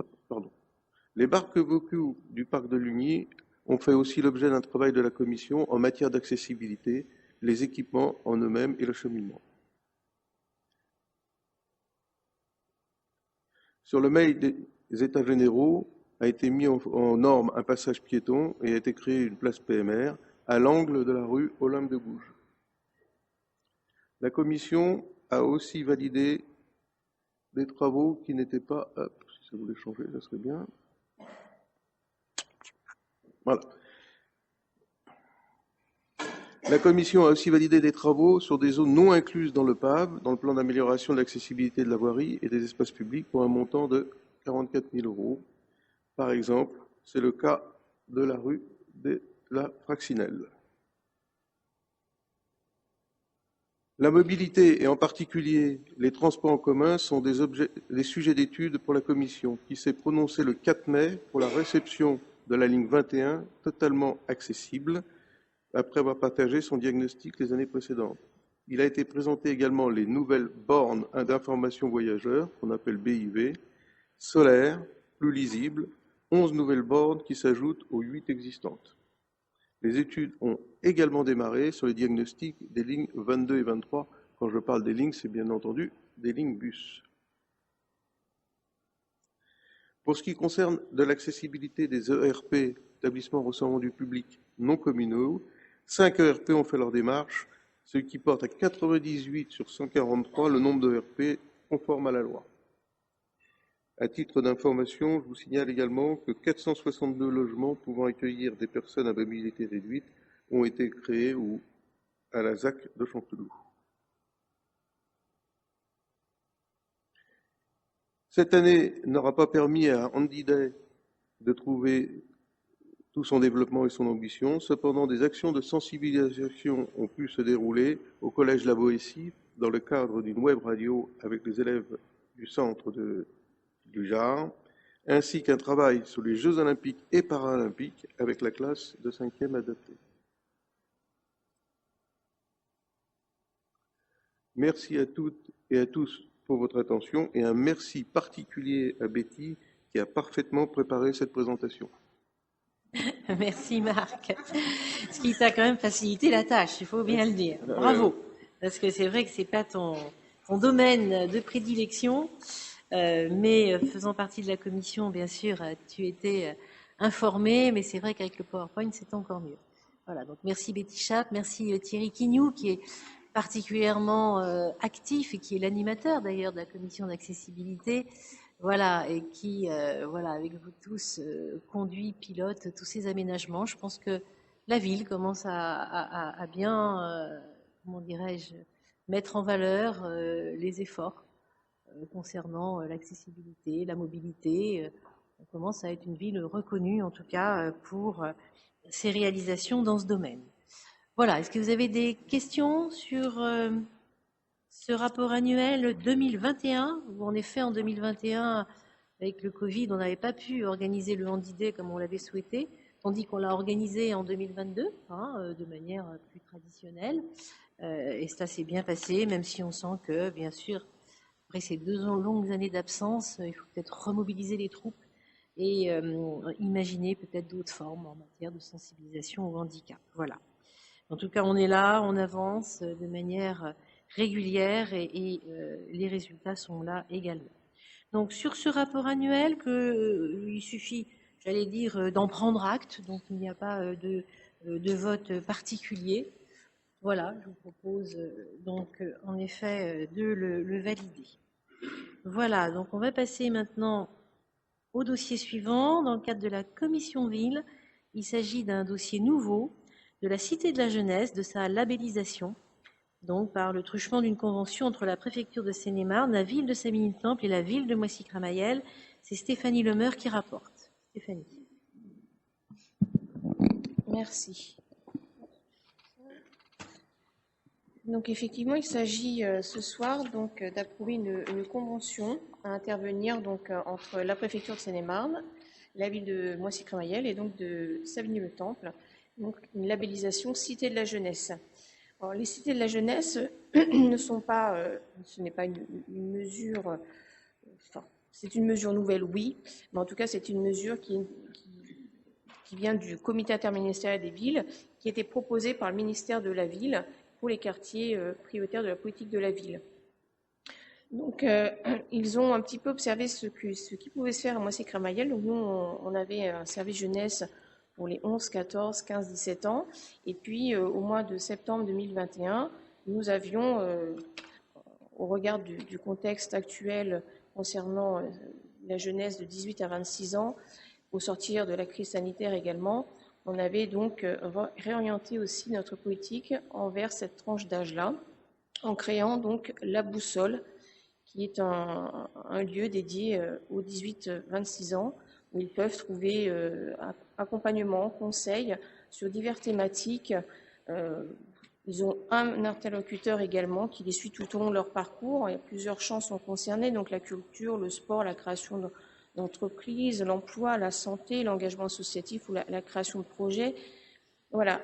du parc de Lugny ont fait aussi l'objet d'un travail de la Commission en matière d'accessibilité, les équipements en eux-mêmes et le cheminement. Sur le mail des États généraux a été mis en norme un passage piéton et a été créé une place PMR à l'angle de la rue Olympe de Gouges. La Commission a aussi validé des travaux qui n'étaient pas... si ça voulait changer, ça serait bien. Voilà. La Commission a aussi validé des travaux sur des zones non incluses dans le PAV, dans le plan d'amélioration de l'accessibilité de la voirie et des espaces publics pour un montant de 44 000 euros. Par exemple, c'est le cas de la rue de la Fraxinelle. La mobilité et en particulier les transports en commun sont des sujets d'étude pour la Commission qui s'est prononcée le 4 mai pour la réception de la ligne 21 totalement accessible après avoir partagé son diagnostic les années précédentes. Il a été présenté également les nouvelles bornes d'information voyageurs, qu'on appelle BIV, solaires, plus lisibles, 11 nouvelles bornes qui s'ajoutent aux 8 existantes. Les études ont également démarré sur les diagnostics des lignes 22 et 23 Quand je parle des lignes, c'est bien entendu des lignes bus. Pour ce qui concerne de l'accessibilité des ERP, établissements recevant du public non communaux, 5 ERP ont fait leur démarche, ce qui porte à 98 sur 143 le nombre d'ERP conforme à la loi. À titre d'information, je vous signale également que 462 logements pouvant accueillir des personnes à mobilité réduite ont été créés à la ZAC de Chanteloup. Cette année n'aura pas permis à Andy Day de trouver tout son développement et son ambition. Cependant, des actions de sensibilisation ont pu se dérouler au Collège La Boétie dans le cadre d'une web radio avec les élèves du centre du Jard, ainsi qu'un travail sur les Jeux olympiques et paralympiques avec la classe de 5e adaptée. Merci à toutes et à tous pour votre attention et un merci particulier à Betty qui a parfaitement préparé cette présentation. Merci Marc. Ce qui t'a quand même facilité la tâche, il faut bien le dire. Bravo. Parce que c'est vrai que c'est pas ton domaine de prédilection, mais faisant partie de la commission, bien sûr, tu étais informé, mais c'est vrai qu'avec le PowerPoint, c'est encore mieux. Voilà, donc merci Betty Chape, merci Thierry Quignou, qui est particulièrement actif et qui est l'animateur d'ailleurs de la commission d'accessibilité. Voilà, et qui, voilà, avec vous tous, conduit, pilote tous ces aménagements. Je pense que la ville commence à bien, comment dirais-je, mettre en valeur les efforts concernant l'accessibilité, la mobilité. On commence à être une ville reconnue, en tout cas, pour ses réalisations dans ce domaine. Voilà, est-ce que vous avez des questions sur ce rapport annuel 2021, où en effet en 2021, avec le Covid, on n'avait pas pu organiser le Handy Day comme on l'avait souhaité, tandis qu'on l'a organisé en 2022, de manière plus traditionnelle. Et ça s'est bien passé, même si on sent que, bien sûr, après ces 2 longues années d'absence, il faut peut-être remobiliser les troupes et imaginer peut-être d'autres formes en matière de sensibilisation au handicap. Voilà. En tout cas, on est là, on avance de manière régulière et les résultats sont là également. Donc sur ce rapport annuel, il suffit, j'allais dire, d'en prendre acte, donc il n'y a pas de vote particulier. Voilà, je vous propose donc en effet de le valider. Voilà, donc on va passer maintenant au dossier suivant. Dans le cadre de la commission ville, il s'agit d'un dossier nouveau de la Cité de la Jeunesse, de sa labellisation, donc par le truchement d'une convention entre la préfecture de Seine-et-Marne, la ville de Savigny-le-Temple et la ville de Moissy-Cramayel. C'est Stéphanie Lemeur qui rapporte. Stéphanie. Merci. Donc effectivement, il s'agit ce soir donc d'approuver une convention à intervenir donc entre la préfecture de Seine-et-Marne, la ville de Moissy-Cramayel et donc de Savigny-le-Temple, donc une labellisation Cité de la Jeunesse. Alors, les cités de la jeunesse ne sont pas, ce n'est pas une mesure, enfin, c'est une mesure nouvelle, oui, mais en tout cas c'est une mesure qui vient du comité interministériel des villes, qui était proposée par le ministère de la Ville pour les quartiers prioritaires de la politique de la ville. Donc, ils ont un petit peu observé ce qui pouvait se faire à Moissy-Cramayel. Donc, nous, on avait un service jeunesse pour les 11, 14, 15, 17 ans. Et puis, au mois de septembre 2021, nous avions, au regard du contexte actuel concernant la jeunesse de 18 à 26 ans, au sortir de la crise sanitaire également, on avait donc réorienté aussi notre politique envers cette tranche d'âge-là, en créant donc la Boussole, qui est un lieu dédié aux 18-26 ans, où ils peuvent trouver accompagnement, conseils sur diverses thématiques. Ils ont un interlocuteur également qui les suit tout au long de leur parcours. Et plusieurs champs sont concernés, donc la culture, le sport, la création d'entreprises, l'emploi, la santé, l'engagement associatif ou la création de projets. Voilà.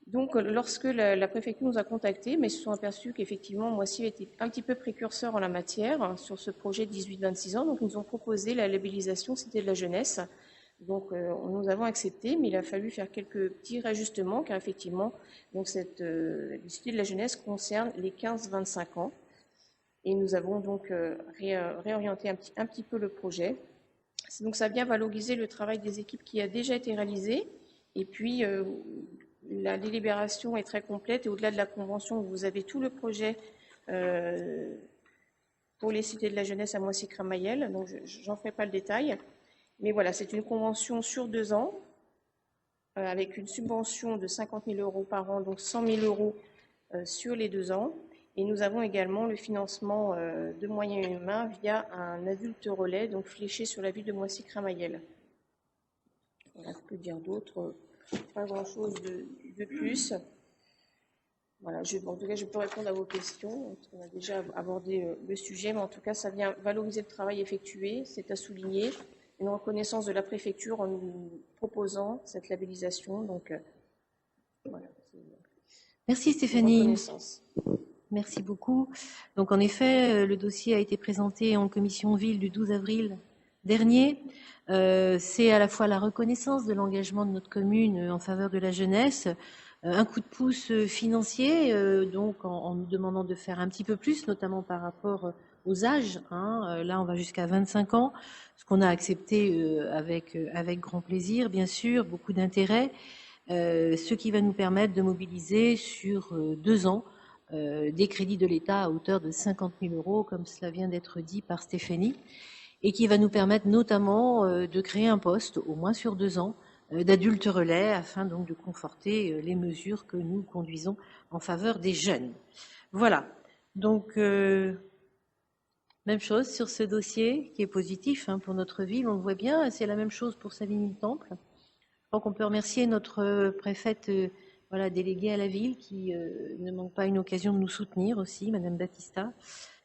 Donc, lorsque la préfecture nous a contactés, mais ils se sont aperçus qu'effectivement, Moissy était un petit peu précurseur en la matière sur ce projet 18-26 ans. Donc, ils nous ont proposé la labellisation Cité de la Jeunesse. Donc, nous avons accepté, mais il a fallu faire quelques petits réajustements, car effectivement, donc les cités de la jeunesse concernent les 15-25 ans. Et nous avons donc réorienté un petit peu le projet. Donc, ça vient valoriser le travail des équipes qui a déjà été réalisé. Et puis, la délibération est très complète. Et au-delà de la convention, vous avez tout le projet pour les cités de la jeunesse à Moissy-Cramayel. Donc, j'en ferai pas le détail. Mais voilà, c'est une convention sur 2 ans, avec une subvention de 50 000 € par an, donc 100 000 € sur les 2 ans. Et nous avons également le financement de moyens humains via un adulte relais, donc fléché sur la ville de Moissy-Cramayel. Voilà, que dire d'autre? Pas grand-chose de plus. Voilà, en tout cas, je peux répondre à vos questions. On a déjà abordé le sujet, mais en tout cas, ça vient valoriser le travail effectué, c'est à souligner. Une reconnaissance de la préfecture en nous proposant cette labellisation. Donc, voilà. Merci Stéphanie. Merci beaucoup. Donc en effet, le dossier a été présenté en commission ville du 12 avril dernier. C'est à la fois la reconnaissance de l'engagement de notre commune en faveur de la jeunesse, un coup de pouce financier, donc en nous demandant de faire un petit peu plus, notamment par rapport aux âges. Là, on va jusqu'à 25 ans, ce qu'on a accepté avec grand plaisir, bien sûr, beaucoup d'intérêt, ce qui va nous permettre de mobiliser sur 2 ans des crédits de l'État à hauteur de 50 000 €, comme cela vient d'être dit par Stéphanie, et qui va nous permettre notamment de créer un poste, au moins sur 2 ans, d'adulte relais, afin donc de conforter les mesures que nous conduisons en faveur des jeunes. Voilà. Donc, même chose sur ce dossier qui est positif pour notre ville, on le voit bien, c'est la même chose pour Savigny-le-Temple. Je crois qu'on peut remercier notre préfète déléguée à la ville qui ne manque pas une occasion de nous soutenir aussi, Madame Battista.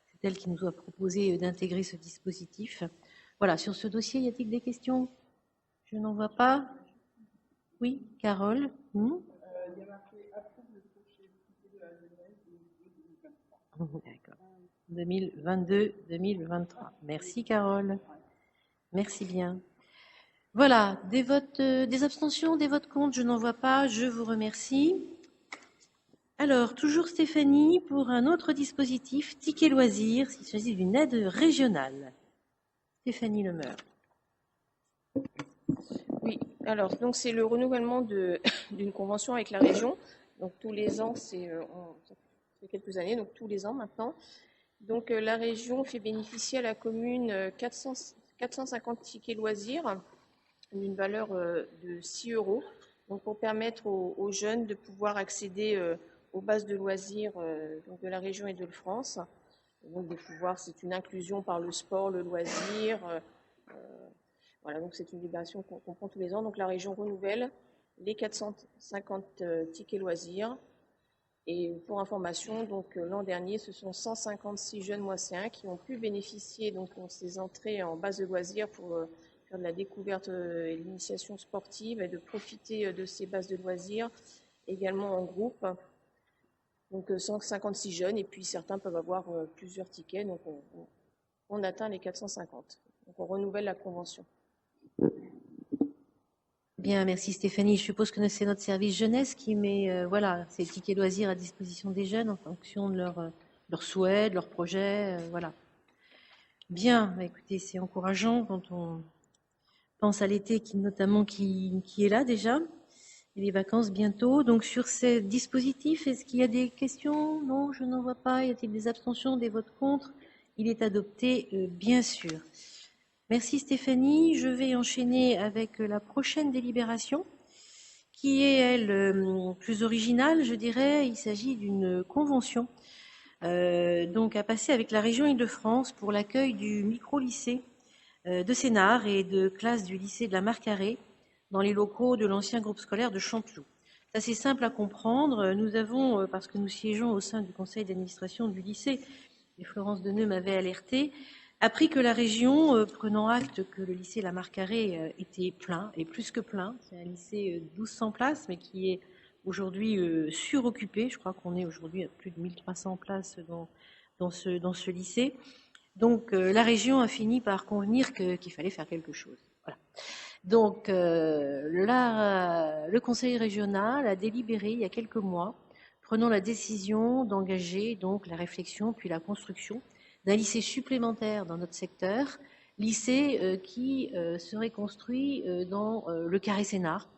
C'est elle qui nous a proposé d'intégrer ce dispositif. Voilà, sur ce dossier, y a-t-il des questions? Je n'en vois pas. Oui, Carole. Il y a marqué approuve le projet de la jeunesse 2022-2023. Merci Carole. Merci bien. Voilà, des votes, des abstentions, des votes contre, je n'en vois pas. Je vous remercie. Alors, toujours Stéphanie pour un autre dispositif, ticket loisirs, s'il s'agit d'une aide régionale. Stéphanie Lemeur. Oui, alors donc c'est le renouvellement d'une convention avec la région. Donc tous les ans, ça fait quelques années, donc tous les ans maintenant. Donc la région fait bénéficier à la commune 450 tickets loisirs d'une valeur de 6 €, donc pour permettre aux jeunes de pouvoir accéder aux bases de loisirs donc de la région et de France. Donc de pouvoir, c'est une inclusion par le sport, le loisir. Voilà, donc c'est une libération qu'on prend tous les ans. Donc la région renouvelle les 450 tickets loisirs. Et pour information, donc l'an dernier, ce sont 156 jeunes moisséens qui ont pu bénéficier donc de ces entrées en base de loisirs pour faire de la découverte et de l'initiation sportive et de profiter de ces bases de loisirs également en groupe. Donc 156 jeunes et puis certains peuvent avoir plusieurs tickets. Donc on atteint les 450. Donc on renouvelle la convention. Bien, merci Stéphanie. Je suppose que c'est notre service jeunesse qui met ces tickets loisirs à disposition des jeunes en fonction de leurs souhaits, de leurs projets. Voilà. Bien, écoutez, c'est encourageant quand on pense à l'été qui est là déjà, et les vacances bientôt. Donc sur ces dispositifs, est-ce qu'il y a des questions? Non, je n'en vois pas. Y a-t-il des abstentions, des votes contre? Il est adopté, bien sûr. Merci Stéphanie. Je vais enchaîner avec la prochaine délibération qui est, elle, plus originale, je dirais. Il s'agit d'une convention donc à passer avec la région Île-de-France pour l'accueil du micro-lycée de Sénart et de classe du lycée de la Marcarée dans les locaux de l'ancien groupe scolaire de Chanteloup. C'est assez simple à comprendre. Nous avons, parce que nous siégeons au sein du conseil d'administration du lycée, et Florence Deneux m'avait alerté, appris que la région, prenant acte que le lycée La Marcarée était plein, et plus que plein, c'est un lycée 1200 places, mais qui est aujourd'hui suroccupé. Je crois qu'on est aujourd'hui à plus de 1300 places dans ce lycée. Donc la région a fini par convenir qu'il fallait faire quelque chose. Voilà. Donc, le Conseil régional a délibéré il y a quelques mois, prenant la décision d'engager donc la réflexion puis la construction d'un lycée supplémentaire dans notre secteur, lycée qui serait construit dans le Carré Sénart,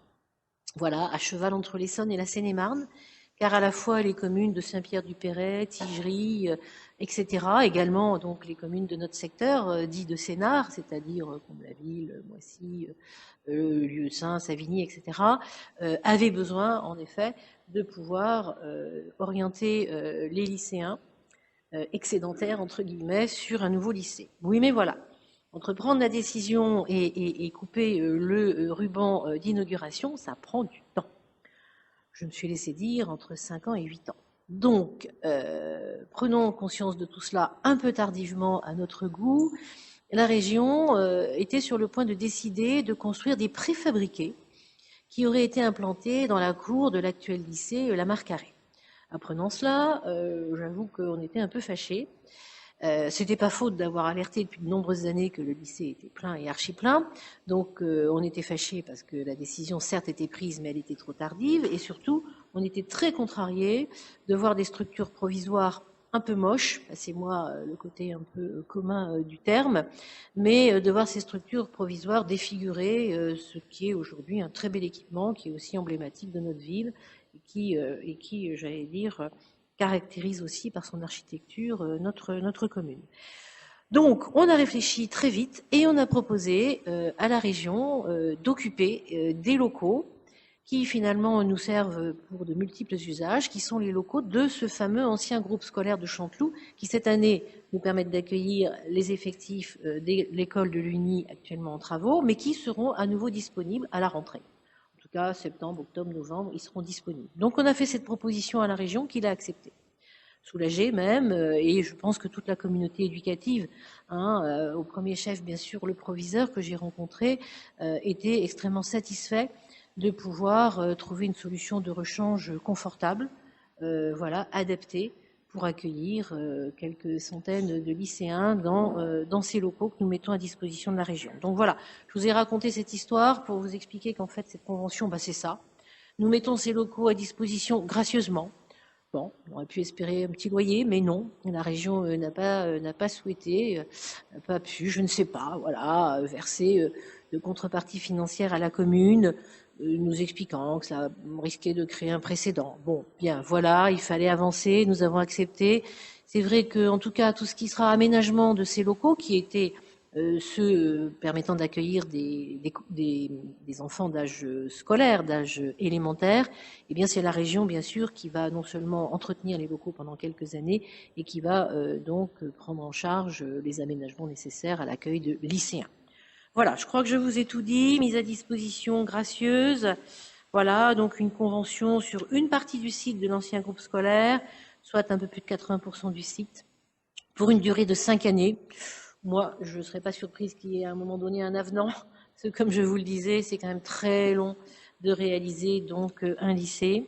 voilà, à cheval entre l'Essonne et la Seine-et-Marne, car à la fois les communes de Saint-Pierre-du-Perret, Tigerie, etc., également donc les communes de notre secteur, dit de Sénart, c'est-à-dire Comble-la-Ville, Moissy, Lieusaint, Savigny, etc., avaient besoin, en effet, de pouvoir orienter les lycéens excédentaires, entre guillemets, sur un nouveau lycée. Oui, mais voilà. Entre prendre la décision et couper le ruban d'inauguration, ça prend du temps. Je me suis laissé dire entre 5 ans et 8 ans. Donc, prenons conscience de tout cela un peu tardivement à notre goût. La région était sur le point de décider de construire des préfabriqués qui auraient été implantés dans la cour de l'actuel lycée La Marcaré. Apprenant cela, j'avoue qu'on était un peu fâchés. C'était pas faute d'avoir alerté depuis de nombreuses années que le lycée était plein et archi plein. Donc on était fâchés parce que la décision certes était prise mais elle était trop tardive et surtout on était très contrariés de voir des structures provisoires un peu moches, passez-moi le côté un peu commun du terme, mais de voir ces structures provisoires défigurer ce qui est aujourd'hui un très bel équipement qui est aussi emblématique de notre ville et qui j'allais dire, caractérise aussi par son architecture notre commune. Donc, on a réfléchi très vite et on a proposé à la région d'occuper des locaux qui finalement nous servent pour de multiples usages, qui sont les locaux de ce fameux ancien groupe scolaire de Chanteloup, qui cette année nous permettent d'accueillir les effectifs de l'école de l'Uni actuellement en travaux, mais qui seront à nouveau disponibles à la rentrée. En tout cas, septembre, octobre, novembre, ils seront disponibles. Donc on a fait cette proposition à la région qui l'a acceptée. Soulagée même, et je pense que toute la communauté éducative, au premier chef bien sûr le proviseur que j'ai rencontré, était extrêmement satisfait de pouvoir trouver une solution de rechange confortable, voilà, adaptée pour accueillir quelques centaines de lycéens dans ces locaux que nous mettons à disposition de la région. Donc voilà, je vous ai raconté cette histoire pour vous expliquer qu'en fait cette convention, c'est ça. Nous mettons ces locaux à disposition gracieusement. Bon, on aurait pu espérer un petit loyer, mais non, la région n'a pas souhaité, n'a pas pu, je ne sais pas, voilà, verser de contrepartie financière à la commune, nous expliquant que ça risquait de créer un précédent. Bon, bien, voilà, il fallait avancer, nous avons accepté. C'est vrai que, en tout cas, tout ce qui sera aménagement de ces locaux, qui étaient ceux permettant d'accueillir des enfants d'âge scolaire, d'âge élémentaire, eh bien c'est la région bien sûr qui va non seulement entretenir les locaux pendant quelques années et qui va donc prendre en charge les aménagements nécessaires à l'accueil de lycéens. Voilà, je crois que je vous ai tout dit, mise à disposition gracieuse. Voilà, donc une convention sur une partie du site de l'ancien groupe scolaire, soit un peu plus de 80% du site, pour une durée de 5 années. Moi, je ne serais pas surprise qu'il y ait à un moment donné un avenant, parce que comme je vous le disais, c'est quand même très long de réaliser donc un lycée.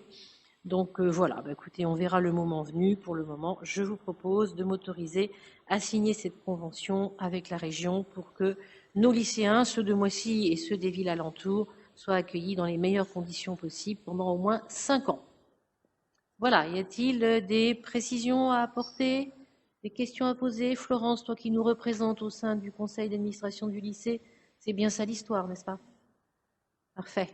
Donc voilà, écoutez, on verra le moment venu. Pour le moment, je vous propose de m'autoriser à signer cette convention avec la région pour que nos lycéens, ceux de Moissy et ceux des villes alentours, soient accueillis dans les meilleures conditions possibles pendant au moins 5 ans. Voilà, y a-t-il des précisions à apporter ? Des questions à poser? Florence, toi qui nous représentes au sein du conseil d'administration du lycée, c'est bien ça l'histoire, n'est-ce pas? Parfait.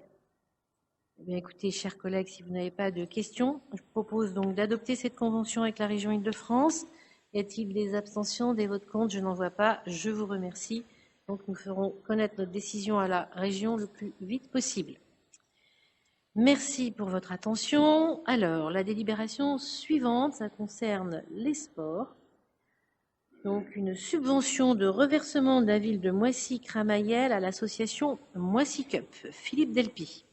Eh bien, écoutez, chers collègues, si vous n'avez pas de questions, je vous propose donc d'adopter cette convention avec la région Île-de-France. Y a-t-il des abstentions, des votes contre? Je n'en vois pas. Je vous remercie. Donc, nous ferons connaître notre décision à la région le plus vite possible. Merci pour votre attention. Alors, la délibération suivante, ça concerne les sports. Donc, une subvention de reversement de la ville de Moissy-Cramayel à l'association Moissy Cup. Philippe Delpy.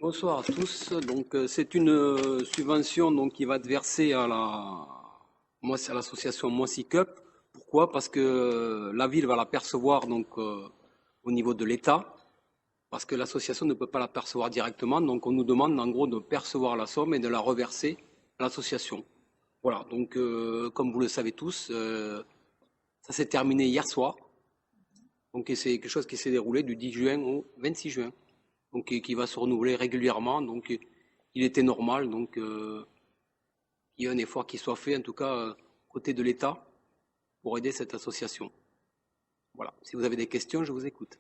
Bonsoir à tous. Donc, c'est une subvention donc, qui va être versée à l'association Moissy Cup. Pourquoi? Parce que la ville va la percevoir donc, au niveau de l'État, parce que l'association ne peut pas la percevoir directement. Donc, on nous demande en gros de percevoir la somme et de la reverser à l'association. Voilà, donc comme vous le savez tous, ça s'est terminé hier soir. Donc c'est quelque chose qui s'est déroulé du 10 juin au 26 juin. Donc qui va se renouveler régulièrement. Donc il était normal donc qu'il y ait un effort qui soit fait, en tout cas côté de l'État, pour aider cette association. Voilà. Si vous avez des questions, je vous écoute.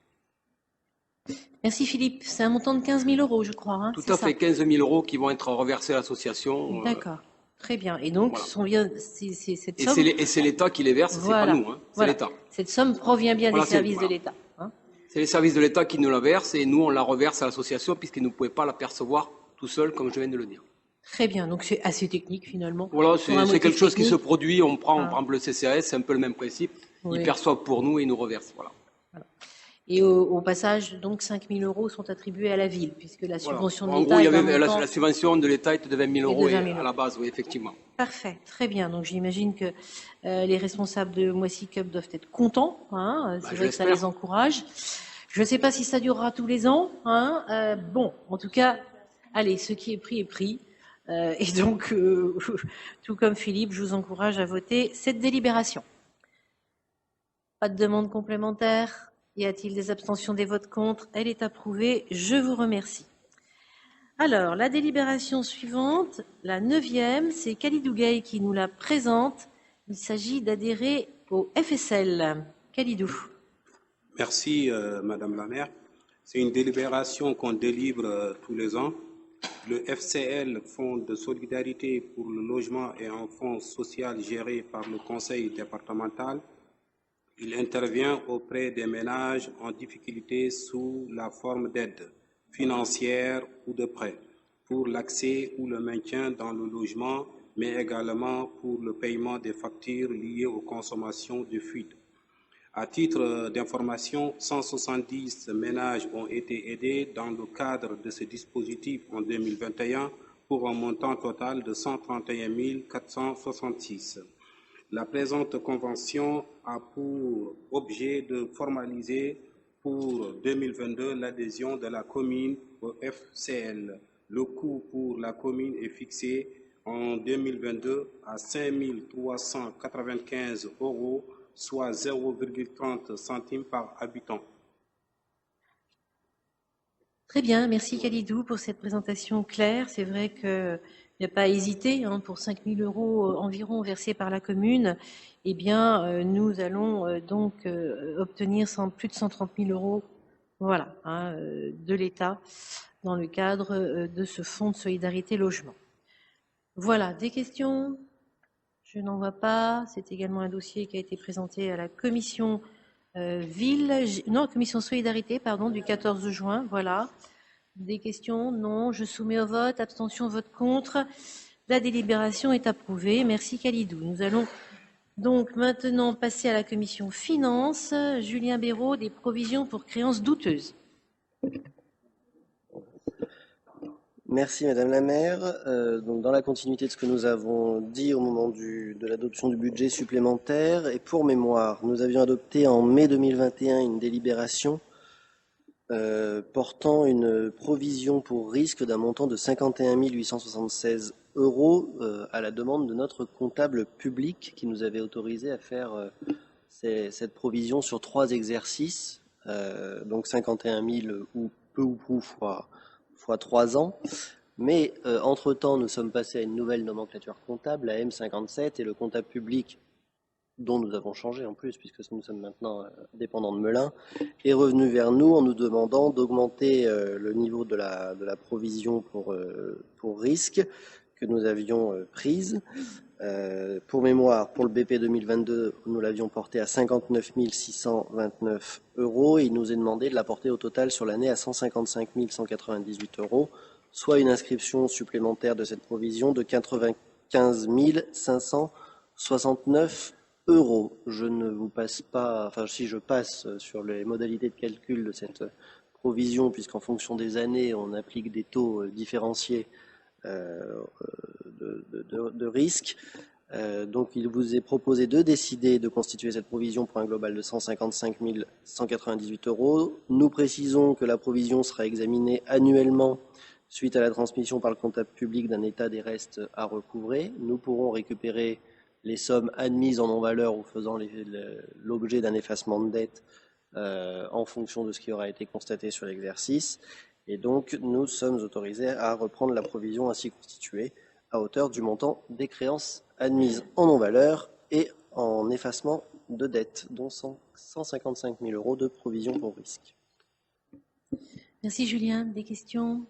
Merci Philippe. C'est un montant de 15 000 euros, je crois. Hein, Tout à fait, 15 000 euros qui vont être reversés à l'association. D'accord. Très bien. Et donc, voilà. cette somme... Et c'est l'État qui les verse, voilà. c'est pas nous, hein, c'est voilà. l'État. Cette somme provient bien des services de l'État. Hein. C'est les services de l'État qui nous la versent et nous, on la reverse à l'association puisqu'ils ne pouvaient pas la percevoir tout seul, comme je viens de le dire. Très bien. Donc, c'est assez technique, finalement. Voilà, c'est quelque chose qui se produit. On prend par exemple le CCAS, c'est un peu le même principe. Oui. Ils perçoivent pour nous et ils nous reversent. Voilà. Et au passage, donc 5 000 euros sont attribués à la ville, puisque la subvention de l'État. En gros, il y avait la subvention de l'État était de 20 000 euros à la base, oui, effectivement. Parfait, très bien. Donc j'imagine que les responsables de Moissy Cup doivent être contents. Hein. C'est vrai que ça les encourage. Je ne sais pas si ça durera tous les ans. Hein. Bon, en tout cas, allez, ce qui est pris est pris. Et donc, tout comme Philippe, je vous encourage à voter cette délibération. Pas de demande complémentaire? Y a-t-il des abstentions, des votes contre? Elle est approuvée. Je vous remercie. Alors, la délibération suivante, la 9e, c'est Khalidou Gueye qui nous la présente. Il s'agit d'adhérer au FSL. Khalidou. Merci, Madame la maire. C'est une délibération qu'on délivre tous les ans. Le FCL, Fonds de solidarité pour le logement, est un fonds social géré par le conseil départemental. Il intervient auprès des ménages en difficulté sous la forme d'aide financière ou de prêts pour l'accès ou le maintien dans le logement, mais également pour le paiement des factures liées aux consommations de fuite. À titre d'information, 170 ménages ont été aidés dans le cadre de ce dispositif en 2021 pour un montant total de 131 466. La présente convention a pour objet de formaliser pour 2022 l'adhésion de la commune au FCL. Le coût pour la commune est fixé en 2022 à 5 395 €, soit 0,30 centimes par habitant. Très bien, merci Khalidou pour cette présentation claire. C'est vrai qu'il n'y a pas à hésiter. Hein, pour 5 000 € environ versés par la commune, eh bien, nous allons donc obtenir plus de 130 000 € voilà, hein, de l'État dans le cadre de ce fonds de solidarité logement. Voilà, des questions? Je n'en vois pas. C'est également un dossier qui a été présenté à la commission commission solidarité, pardon, du 14 juin. Voilà. Des questions? Non. Je soumets au vote. Abstention, vote contre. La délibération est approuvée. Merci Khalidou. Nous allons donc maintenant passer à la commission finances. Julien Béraud, des provisions pour créances douteuses. Merci Madame la maire. Donc dans la continuité de ce que nous avons dit au moment de l'adoption du budget supplémentaire, et pour mémoire, nous avions adopté en mai 2021 une délibération portant une provision pour risque d'un montant de 51 876 € à la demande de notre comptable public qui nous avait autorisé à faire cette provision sur 3 exercices, donc 51 000 ou peu ou prou fois 3 ans. Mais entre-temps, nous sommes passés à une nouvelle nomenclature comptable, la M57, et le comptable public, dont nous avons changé en plus, puisque nous sommes maintenant dépendants de Melun, est revenu vers nous en nous demandant d'augmenter le niveau de la provision pour risque que nous avions prise. Pour mémoire, pour le BP 2022, nous l'avions porté à 59 629 €, et il nous est demandé de la porter au total sur l'année à 155 198 €, soit une inscription supplémentaire de cette provision de 95 569 €. Je ne vous passe pas, enfin si je passe sur les modalités de calcul de cette provision, puisqu'en fonction des années, on applique des taux différenciés de risque. Donc il vous est proposé de décider de constituer cette provision pour un global de 155 198 €. Nous précisons que la provision sera examinée annuellement suite à la transmission par le comptable public d'un état des restes à recouvrer. Nous pourrons récupérer les sommes admises en non-valeur ou faisant l'objet d'un effacement de dette en fonction de ce qui aura été constaté sur l'exercice. Et donc, nous sommes autorisés à reprendre la provision ainsi constituée à hauteur du montant des créances admises en non-valeur et en effacement de dettes, dont 155 000 € de provision pour risque. Merci Julien. Des questions?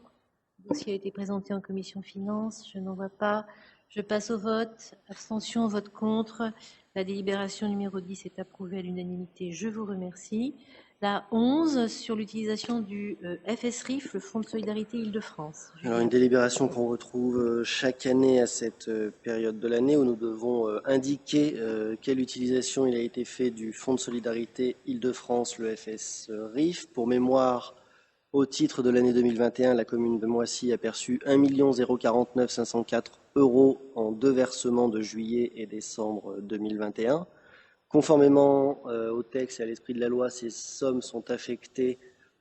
Le dossier a été présenté en commission finances. Je n'en vois pas. Je passe au vote. Abstention, vote contre. La délibération numéro 10 est approuvée à l'unanimité. Je vous remercie. La 11 sur l'utilisation du FSRIF, le Fonds de solidarité Île-de-France. Alors une délibération qu'on retrouve chaque année à cette période de l'année où nous devons indiquer quelle utilisation il a été fait du Fonds de solidarité Île-de-France, le FSRIF. Pour mémoire, au titre de l'année 2021, la commune de Moissy a perçu 1 049 504 € en 2 versements de juillet et décembre 2021. Conformément au texte et à l'esprit de la loi, ces sommes sont affectées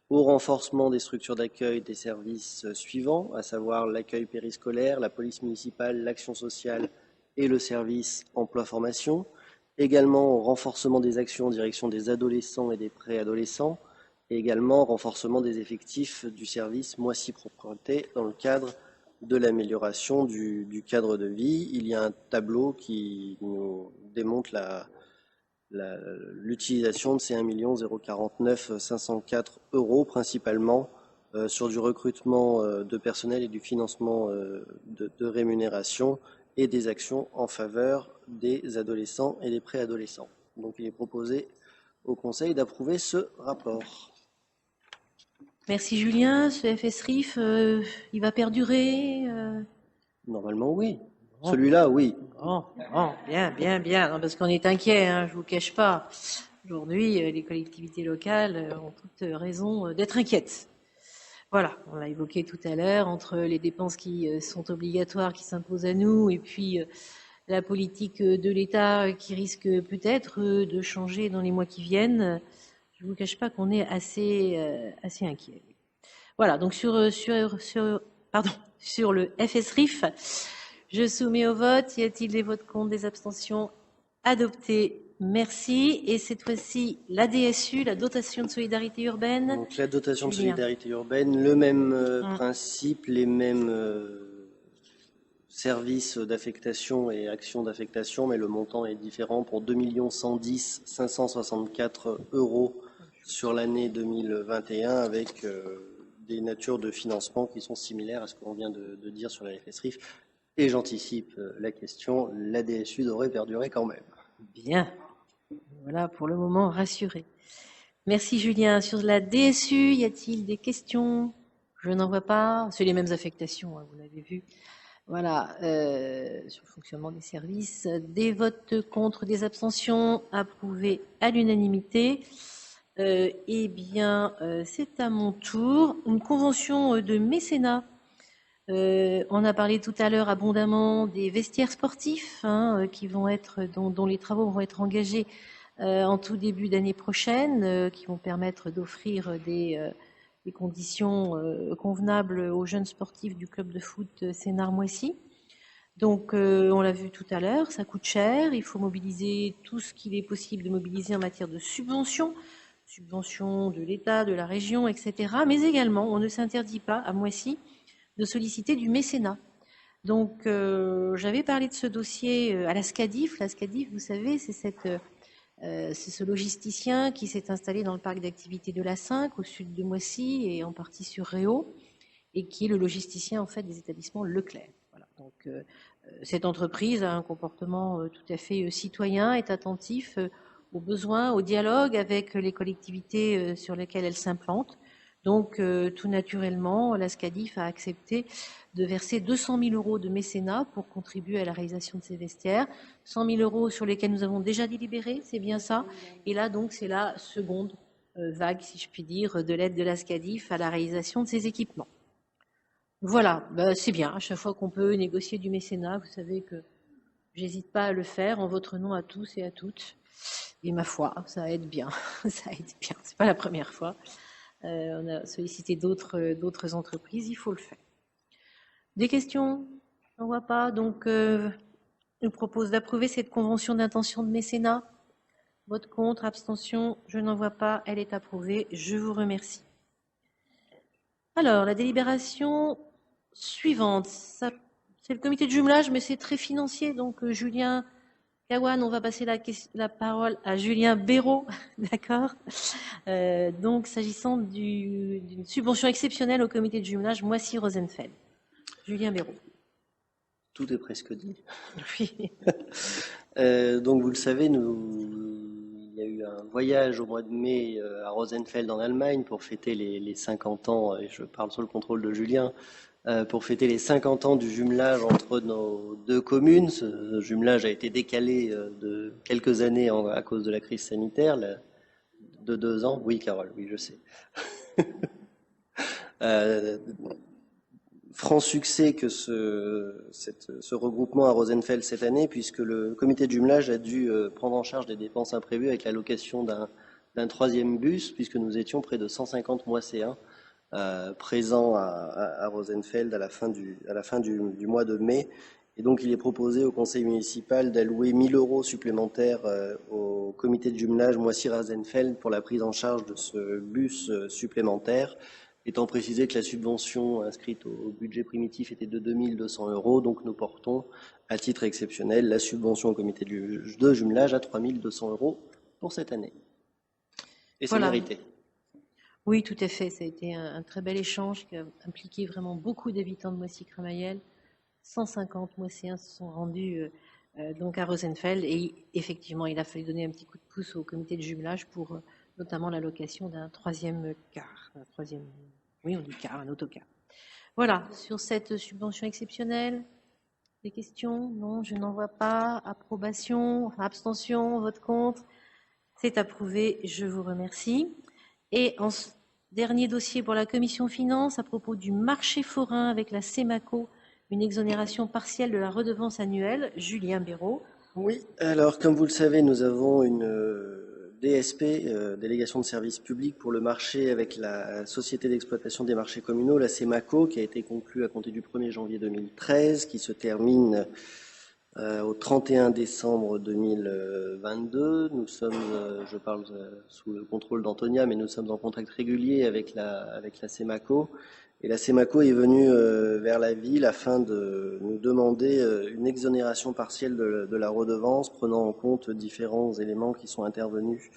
au renforcement des structures d'accueil des services suivants, à savoir l'accueil périscolaire, la police municipale, l'action sociale et le service emploi-formation. Également au renforcement des actions en direction des adolescents et des préadolescents. Et également renforcement des effectifs du service Moissy Propreté dans le cadre de l'amélioration du cadre de vie. Il y a un tableau qui nous démontre l'utilisation de ces 1 049 504 € principalement sur du recrutement de personnel et du financement de rémunération et des actions en faveur des adolescents et des préadolescents. Donc il est proposé au Conseil d'approuver ce rapport. Merci Julien. Ce FSRIF, il va perdurer Normalement, oui. Bon. Celui-là, oui. Bon, bien. Non, parce qu'on est inquiet, hein, je vous cache pas. Aujourd'hui, les collectivités locales ont toute raison d'être inquiètes. Voilà, on l'a évoqué tout à l'heure, entre les dépenses qui sont obligatoires, qui s'imposent à nous, et puis la politique de l'État qui risque peut-être de changer dans les mois qui viennent. Je ne vous cache pas qu'on est assez inquiet. Voilà, donc sur le FSRIF, je soumets au vote. Y a-t-il des votes contre, des abstentions? Adopté. Merci. Et cette fois-ci, la DSU, la dotation de solidarité urbaine. Donc la dotation de solidarité urbaine, le même principe, les mêmes services d'affectation et actions d'affectation, mais le montant est différent pour 2 110 564 € sur l'année 2021 avec des natures de financement qui sont similaires à ce qu'on vient de dire sur la FSRIF. Et j'anticipe la question, la DSU devrait perdurer quand même. Bien. Voilà, pour le moment, rassuré. Merci Julien. Sur la DSU, y a-t-il des questions? Je n'en vois pas. C'est les mêmes affectations, hein, vous l'avez vu. Voilà, sur le fonctionnement des services. Des votes contre, des abstentions, approuvés à l'unanimité. Eh bien, c'est à mon tour. Une convention de mécénat. On a parlé tout à l'heure abondamment des vestiaires sportifs qui vont être, dont les travaux vont être engagés en tout début d'année prochaine, qui vont permettre d'offrir des conditions convenables aux jeunes sportifs du club de foot Sénart-Moissy. Donc, on l'a vu tout à l'heure, ça coûte cher. Il faut mobiliser tout ce qu'il est possible de mobiliser en matière de subventions de l'État, de la région, etc. Mais également, on ne s'interdit pas à Moissy de solliciter du mécénat. Donc, j'avais parlé de ce dossier à la SCADIF. La SCADIF, vous savez, c'est ce logisticien qui s'est installé dans le parc d'activités de la 5, au sud de Moissy et en partie sur Réau, et qui est le logisticien en fait des établissements Leclerc. Voilà. Donc, cette entreprise a un comportement tout à fait citoyen, est attentif aux besoins, au dialogue avec les collectivités sur lesquelles elle s'implante. Donc, tout naturellement, la SCADIF a accepté de verser 200 000 € de mécénat pour contribuer à la réalisation de ces vestiaires. 100 000 € sur lesquels nous avons déjà délibéré, c'est bien ça. Et là, donc, c'est la seconde vague, si je puis dire, de l'aide de la SCADIF à la réalisation de ces équipements. Voilà, c'est bien. À chaque fois qu'on peut négocier du mécénat, vous savez que j'hésite pas à le faire en votre nom à tous et à toutes. Et ma foi, ça aide bien. Ça aide bien. C'est pas la première fois. On a sollicité d'autres entreprises, il faut le faire. Des questions? Je n'en vois pas. Donc, je vous propose d'approuver cette convention d'intention de mécénat. Vote contre, abstention, je n'en vois pas, elle est approuvée. Je vous remercie. Alors, la délibération suivante, c'est le comité de jumelage, mais c'est très financier. Donc, Julien Kawan, on va passer la parole à Julien Béraud, d'accord. Donc, s'agissant d'une subvention exceptionnelle au comité de jumelage Moissy-Rosenfeld. Julien Béraud. Tout est presque dit. Oui. Donc, vous le savez, il y a eu un voyage au mois de mai à Rosenfeld en Allemagne pour fêter les 50 ans, et je parle sous le contrôle de Julien, pour fêter les 50 ans du jumelage entre nos deux communes. Ce jumelage a été décalé de quelques années à cause de la crise sanitaire, de 2 ans. Oui, Carole, oui, je sais. Franc succès que ce regroupement à Rosenfeld cette année, puisque le comité de jumelage a dû prendre en charge des dépenses imprévues avec la location d'un troisième bus, puisque nous étions près de 150 moisséens présents à Rosenfeld à la fin du mois de mai. Et donc, il est proposé au conseil municipal d'allouer 1 000 € supplémentaires au comité de jumelage Moissy-Rosenfeld pour la prise en charge de ce bus supplémentaire, étant précisé que la subvention inscrite au budget primitif était de 2 200 €. Donc, nous portons, à titre exceptionnel, la subvention au comité de jumelage à 3 200 € pour cette année. Et c'est mérité. Oui, tout à fait. Ça a été un très bel échange qui a impliqué vraiment beaucoup d'habitants de Moissy-Crémaillel. 150 Moisséens se sont rendus donc à Rosenfeld et effectivement, il a fallu donner un petit coup de pouce au comité de jumelage pour notamment la location d'un troisième car. Oui, on dit car, un autocar. Voilà, sur cette subvention exceptionnelle, des questions? Non, je n'en vois pas. Approbation, abstention, vote contre. C'est approuvé, je vous remercie. Et en dernier dossier pour la commission finances, à propos du marché forain avec la CEMACO, une exonération partielle de la redevance annuelle. Julien Béraud. Oui, alors comme vous le savez, nous avons une DSP, délégation de services publics pour le marché avec la Société d'exploitation des marchés communaux, la CEMACO, qui a été conclue à compter du 1er janvier 2013, qui se termine au 31 décembre 2022. Nous sommes, je parle sous le contrôle d'Antonia, mais nous sommes en contact régulier avec la CEMACO. Et la CEMACO est venue vers la ville afin de nous demander une exonération partielle de la redevance, prenant en compte différents éléments qui sont intervenus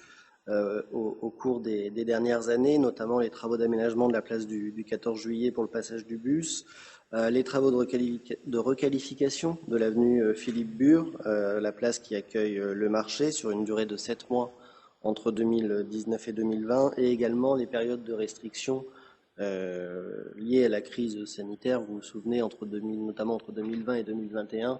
au cours des dernières années, notamment les travaux d'aménagement de la place du 14 juillet pour le passage du bus, les travaux de requalification de l'avenue Philippe Bure, la place qui accueille le marché sur une durée de 7 mois entre 2019 et 2020, et également les périodes de restriction liées à la crise sanitaire. Vous vous souvenez, notamment entre 2020 et 2021,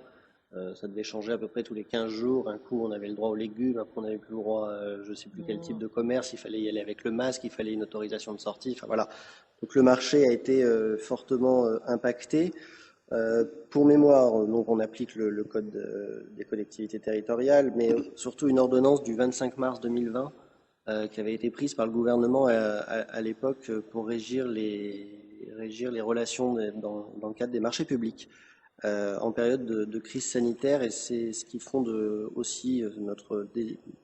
ça devait changer à peu près tous les 15 jours. Un coup, on avait le droit aux légumes, après on n'avait plus le droit, je ne sais plus quel type de commerce, il fallait y aller avec le masque, il fallait une autorisation de sortie, enfin voilà. Donc le marché a été fortement impacté. Pour mémoire, donc on applique le code des collectivités territoriales, mais surtout une ordonnance du 25 mars 2020 qui avait été prise par le gouvernement à l'époque pour régir les relations dans le cadre des marchés publics en période de crise sanitaire. Et c'est ce qui fonde aussi notre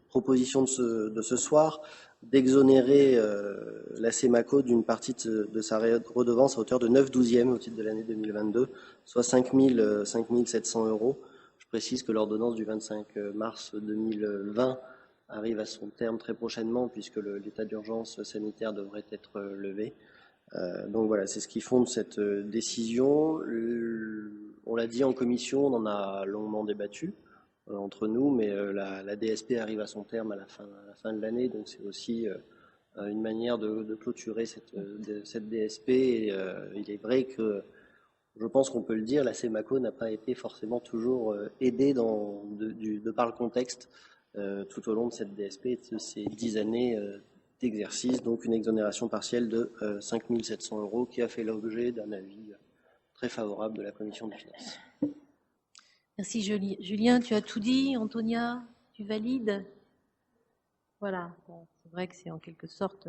proposition de ce soir, d'exonérer la CEMACO d'une partie de sa redevance à hauteur de 9/12 au titre de l'année 2022, soit 5 700 €. Je précise que l'ordonnance du 25 mars 2020 arrive à son terme très prochainement, puisque l'état d'urgence sanitaire devrait être levé. Donc voilà, c'est ce qui fonde cette décision. On l'a dit en commission, on en a longuement débattu entre nous, mais la DSP arrive à son terme à la fin de l'année, donc c'est aussi une manière de clôturer cette DSP. Et il est vrai que, je pense qu'on peut le dire, la CEMACO n'a pas été forcément toujours aidée de par le contexte tout au long de cette DSP et de ces 10 années d'exercice. Donc une exonération partielle de 5 700 € qui a fait l'objet d'un avis très favorable de la Commission des finances. Merci Julien, tu as tout dit. Antonia, tu valides? Voilà, bon, c'est vrai que c'est en quelque sorte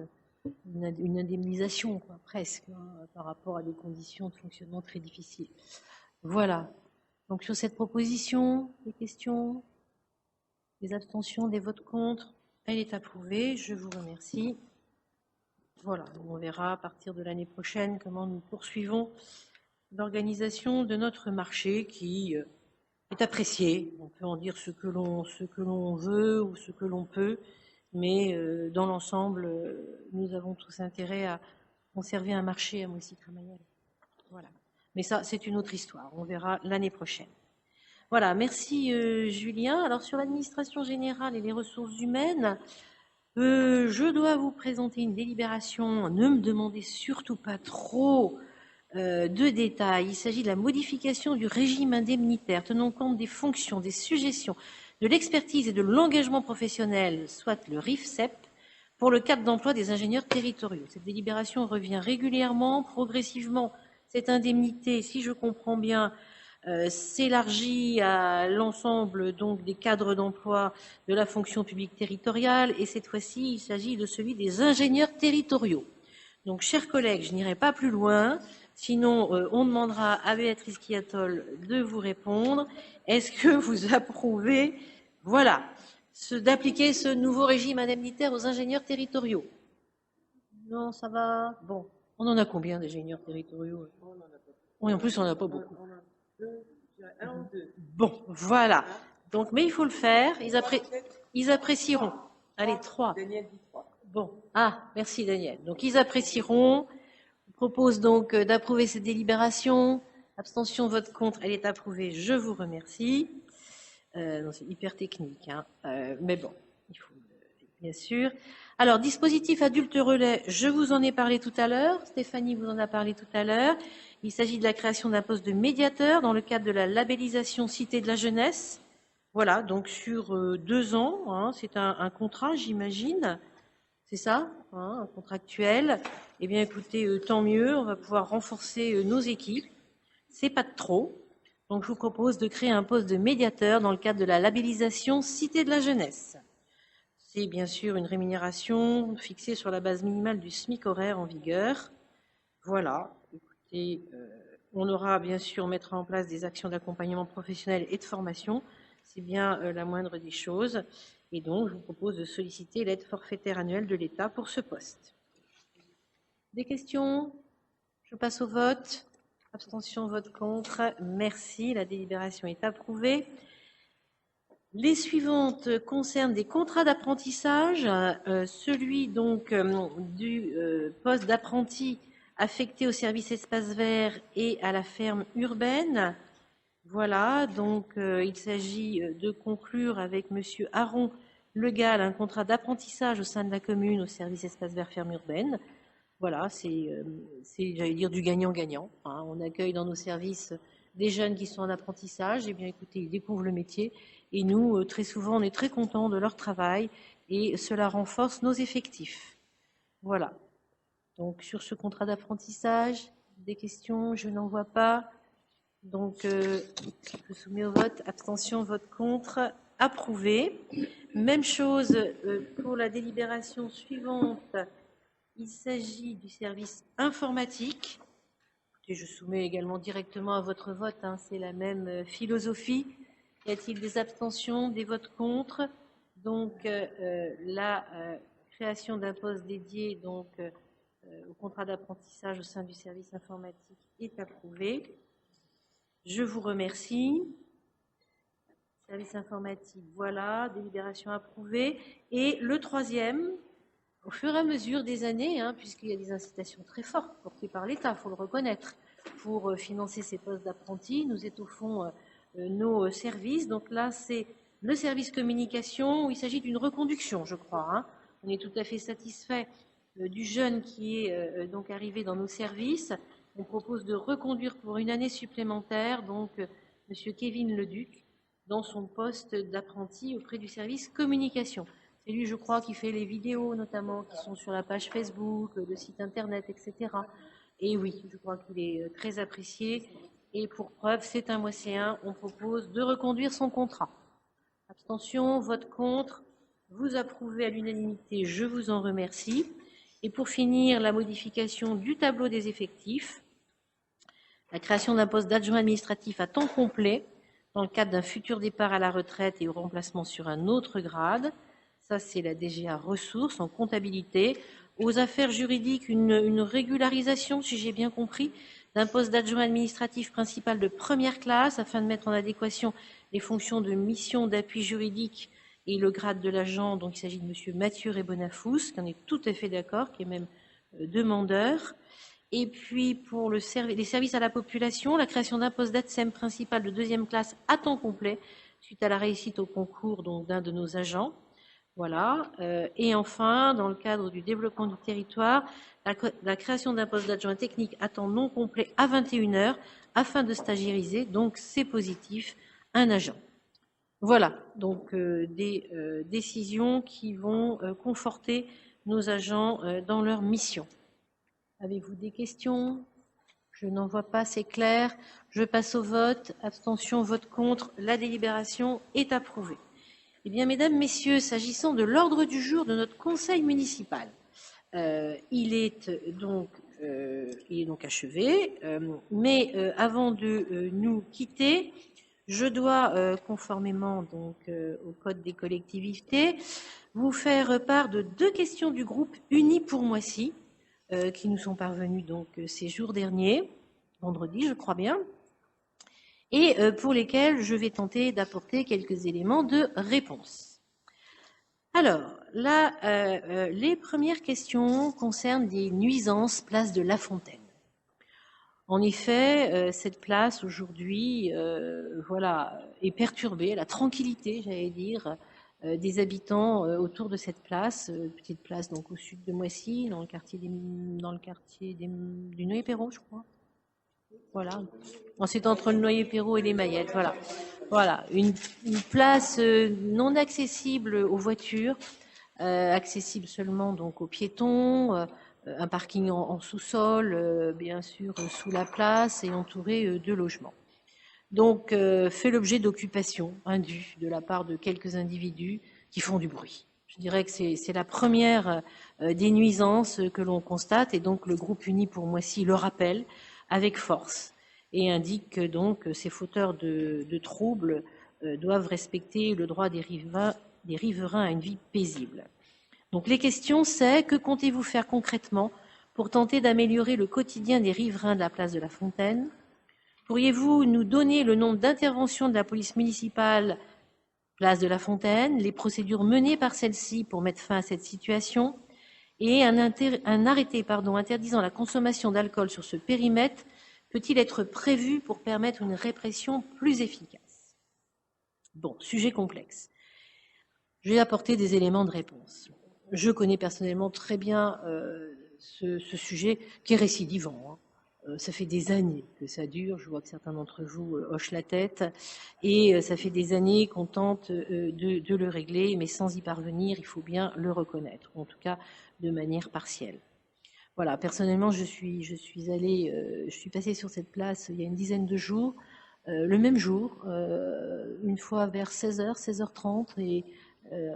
une indemnisation, quoi, presque, hein, par rapport à des conditions de fonctionnement très difficiles. Voilà. Donc sur cette proposition, des questions, des abstentions, des votes contre? Elle est approuvée, je vous remercie. Voilà, on verra à partir de l'année prochaine comment nous poursuivons l'organisation de notre marché qui est apprécié. On peut en dire ce que l'on veut ou ce que l'on peut, mais dans l'ensemble, nous avons tous intérêt à conserver un marché à Moissy-Cramayel. Voilà. Mais ça, c'est une autre histoire. On verra l'année prochaine. Voilà, merci Julien. Alors sur l'administration générale et les ressources humaines, je dois vous présenter une délibération. Ne me demandez surtout pas trop de détails. Il s'agit de la modification du régime indemnitaire tenant compte des fonctions, des suggestions, de l'expertise et de l'engagement professionnel, soit le RIFSEP, pour le cadre d'emploi des ingénieurs territoriaux. Cette délibération revient régulièrement, progressivement. Cette indemnité, si je comprends bien, s'élargit à l'ensemble donc des cadres d'emploi de la fonction publique territoriale, et cette fois-ci, il s'agit de celui des ingénieurs territoriaux. Donc, chers collègues, je n'irai pas plus loin, sinon on demandera à Béatrice Quiatol de vous répondre. Est-ce que vous approuvez, voilà, d'appliquer ce nouveau régime indemnitaire aux ingénieurs territoriaux? Non, ça va? Bon, on en a combien d'ingénieurs territoriaux? Oui, en plus, on n'en a pas beaucoup. Bon, voilà. Donc, mais il faut le faire. Ils apprécieront. Allez, 3. Bon. Ah, merci Daniel. Donc, ils apprécieront. Je vous propose donc d'approuver cette délibération. Abstention, vote contre. Elle est approuvée. Je vous remercie. C'est hyper technique, hein. Mais bon, il faut bien sûr. Alors, dispositif adulte relais, je vous en ai parlé tout à l'heure. Stéphanie vous en a parlé tout à l'heure. Il s'agit de la création d'un poste de médiateur dans le cadre de la labellisation Cité de la Jeunesse. Voilà, donc sur 2 ans, hein, c'est un contrat, j'imagine. C'est ça, hein, un contractuel. Eh bien, écoutez, tant mieux, on va pouvoir renforcer nos équipes. C'est pas de trop. Donc, je vous propose de créer un poste de médiateur dans le cadre de la labellisation Cité de la Jeunesse. C'est bien sûr une rémunération fixée sur la base minimale du SMIC horaire en vigueur. Voilà. Écoutez, on aura bien sûr mettre en place des actions d'accompagnement professionnel et de formation. C'est bien la moindre des choses. Et donc, je vous propose de solliciter l'aide forfaitaire annuelle de l'État pour ce poste. Des questions? Je passe au vote. Abstention, vote contre. Merci. La délibération est approuvée. Les suivantes concernent des contrats d'apprentissage. Celui donc du poste d'apprenti affecté au service espace vert et à la ferme urbaine. Voilà, donc il s'agit de conclure avec Monsieur Aaron Legal un contrat d'apprentissage au sein de la commune au service espace vert ferme urbaine. Voilà, c'est j'allais dire du gagnant-gagnant, hein. On accueille dans nos services des jeunes qui sont en apprentissage. Eh bien, écoutez, ils découvrent le métier et nous, très souvent, on est très contents de leur travail et cela renforce nos effectifs. Voilà. Donc, sur ce contrat d'apprentissage, des questions, je n'en vois pas. Donc, je soumets au vote. Abstention, vote contre. Approuvé. Même chose pour la délibération suivante. Il s'agit du service informatique. Et je soumets également directement à votre vote, hein, c'est la même philosophie. Y a-t-il des abstentions, des votes contre? Donc, la création d'un poste dédié donc, au contrat d'apprentissage au sein du service informatique est approuvée. Je vous remercie. Service informatique, voilà, délibération approuvée. Et le troisième, au fur et à mesure des années, hein, puisqu'il y a des incitations très fortes portées par l'État, il faut le reconnaître, pour financer ces postes d'apprentis, nous étoffons nos services. Donc là, c'est le service communication où il s'agit d'une reconduction, je crois, hein. On est tout à fait satisfait du jeune qui est donc arrivé dans nos services. On propose de reconduire pour une année supplémentaire donc Monsieur Kevin Leduc dans son poste d'apprenti auprès du service communication. C'est lui, je crois, qui fait les vidéos notamment qui sont sur la page Facebook, le site internet, etc. Et oui, je crois qu'il est très apprécié. Et pour preuve, c'est un Moisséen. On propose de reconduire son contrat. Abstention, vote contre. Vous approuvez à l'unanimité. Je vous en remercie. Et pour finir, la modification du tableau des effectifs. La création d'un poste d'adjoint administratif à temps complet dans le cadre d'un futur départ à la retraite et au remplacement sur un autre grade. Ça, c'est la DGA ressources en comptabilité. Aux affaires juridiques, une régularisation, si j'ai bien compris, d'un poste d'adjoint administratif principal de première classe afin de mettre en adéquation les fonctions de mission d'appui juridique et le grade de l'agent. Donc, il s'agit de M. Mathieu Rebonafous, qui en est tout à fait d'accord, qui est même demandeur. Et puis, pour les services à la population, la création d'un poste d'ATSEM principal de deuxième classe à temps complet, suite à la réussite au concours d'un de nos agents. Voilà. Et enfin, dans le cadre du développement du territoire, la création d'un poste d'adjoint technique à temps non complet à 21 heures afin de stagiairiser, donc c'est positif, un agent. Voilà, donc des décisions qui vont conforter nos agents dans leur mission. Avez-vous des questions? Je n'en vois pas, c'est clair. Je passe au vote. Abstention, vote contre. La délibération est approuvée. Eh bien, mesdames, messieurs, s'agissant de l'ordre du jour de notre conseil municipal, il est donc achevé. Mais avant de nous quitter, je dois, conformément donc au Code des collectivités, vous faire part de 2 questions du groupe Unis pour Moissy, qui nous sont parvenues donc ces jours derniers, vendredi, je crois bien, et pour lesquelles je vais tenter d'apporter quelques éléments de réponse. Alors, là, les premières questions concernent des nuisances place de La Fontaine. En effet, cette place aujourd'hui, voilà, est perturbée, la tranquillité, j'allais dire, des habitants autour de cette place, petite place donc au sud de Moissy, dans le quartier du Noyer-Perrot, je crois. Voilà. Ensuite, entre le Noyer-Perrot et les Maillettes, voilà. Voilà, une place non accessible aux voitures, accessible seulement donc aux piétons, un parking en sous-sol, bien sûr sous la place et entouré de logements. Donc, fait l'objet d'occupations indues de la part de quelques individus qui font du bruit. Je dirais que c'est la première des nuisances que l'on constate, et donc le groupe Unis pour Moissy le rappelle avec force et indique que donc ces fauteurs de troubles doivent respecter le droit des riverains à une vie paisible. Donc les questions, c'est que comptez-vous faire concrètement pour tenter d'améliorer le quotidien des riverains de la place de La Fontaine? Pourriez-vous nous donner le nombre d'interventions de la police municipale place de La Fontaine, les procédures menées par celle-ci pour mettre fin à cette situation, et un arrêté interdisant la consommation d'alcool sur ce périmètre peut-il être prévu pour permettre une répression plus efficace? Bon, sujet complexe. Je vais apporter des éléments de réponse. Je connais personnellement très bien ce sujet qui est récidivant. Ça fait des années que ça dure. Je vois que certains d'entre vous hochent la tête. Et ça fait des années qu'on tente de le régler, mais sans y parvenir, il faut bien le reconnaître, en tout cas de manière partielle. Voilà, personnellement, je suis passée sur cette place il y a une dizaine de jours, le même jour, une fois vers 16h, 16h30, et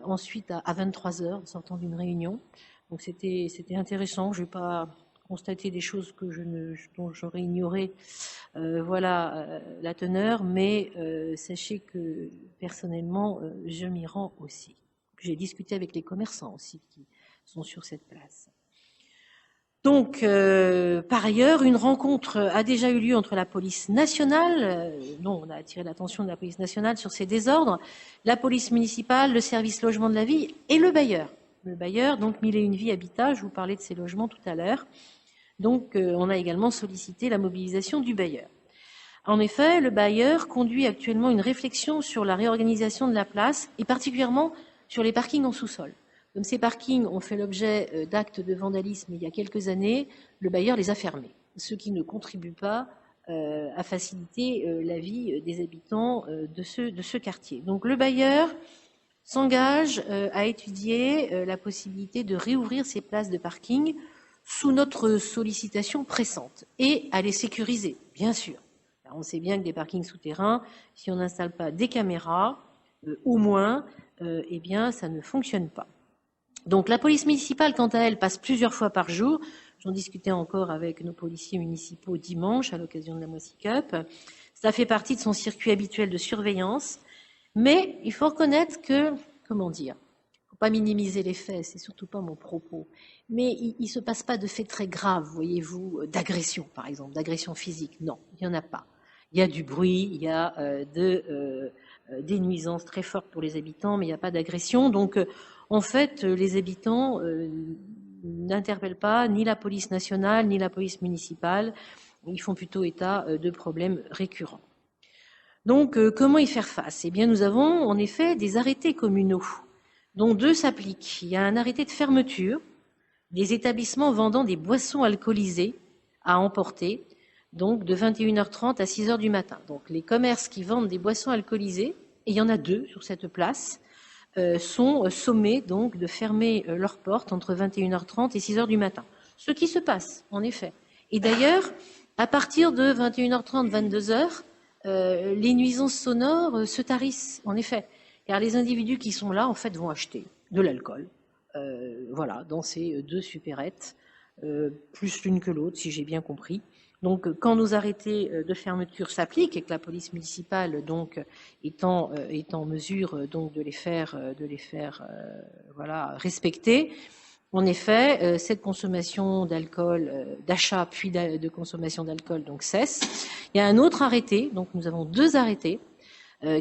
ensuite à 23h, en sortant d'une réunion. Donc c'était intéressant. Je ne vais pas constater des choses dont j'aurais ignoré la teneur, mais sachez que personnellement, je m'y rends aussi. J'ai discuté avec les commerçants aussi qui sont sur cette place. Donc, par ailleurs, une rencontre a déjà eu lieu entre la police nationale, dont on a attiré l'attention de la police nationale sur ces désordres, la police municipale, le service logement de la ville et le bailleur. Le bailleur, donc 1001 Vie Habitat, je vous parlais de ces logements tout à l'heure. Donc, on a également sollicité la mobilisation du bailleur. En effet, le bailleur conduit actuellement une réflexion sur la réorganisation de la place et particulièrement sur les parkings en sous-sol. Comme ces parkings ont fait l'objet d'actes de vandalisme il y a quelques années, le bailleur les a fermés, ce qui ne contribue pas à faciliter la vie des habitants de ce quartier. Donc le bailleur s'engage à étudier la possibilité de réouvrir ces places de parking sous notre sollicitation pressante et à les sécuriser, bien sûr. Alors, on sait bien que des parkings souterrains, si on n'installe pas des caméras, au moins, eh bien, ça ne fonctionne pas. Donc la police municipale, quant à elle, passe plusieurs fois par jour. J'en discutais encore avec nos policiers municipaux dimanche à l'occasion de la Moissy Cup. Ça fait partie de son circuit habituel de surveillance. Mais il faut reconnaître que, faut pas minimiser les faits, c'est surtout pas mon propos. Mais il ne se passe pas de faits très graves, voyez-vous, d'agression, par exemple, d'agression physique. Non, il n'y en a pas. Il y a du bruit, il y a des nuisances très fortes pour les habitants, mais il n'y a pas d'agression. Donc, en fait, les habitants n'interpellent pas ni la police nationale, ni la police municipale. Ils font plutôt état de problèmes récurrents. Donc, comment y faire face? Eh bien, nous avons en effet des arrêtés communaux, dont deux s'appliquent. Il y a un arrêté de fermeture des établissements vendant des boissons alcoolisées à emporter, donc de 21h30 à 6h du matin. Donc, les commerces qui vendent des boissons alcoolisées, et il y en a deux sur cette place, sont sommés donc de fermer leurs portes entre 21h30 et 6h du matin. Ce qui se passe, en effet. Et d'ailleurs, à partir de 21h30, 22h, les nuisances sonores se tarissent, en effet. Car les individus qui sont là, en fait, vont acheter de l'alcool. Voilà, dans ces deux supérettes, plus l'une que l'autre, si j'ai bien compris. Donc, quand nos arrêtés de fermeture s'appliquent et que la police municipale donc est en mesure donc de les faire voilà respecter, en effet, cette consommation d'alcool, d'achat puis de consommation d'alcool donc cesse. Il y a un autre arrêté, donc nous avons deux arrêtés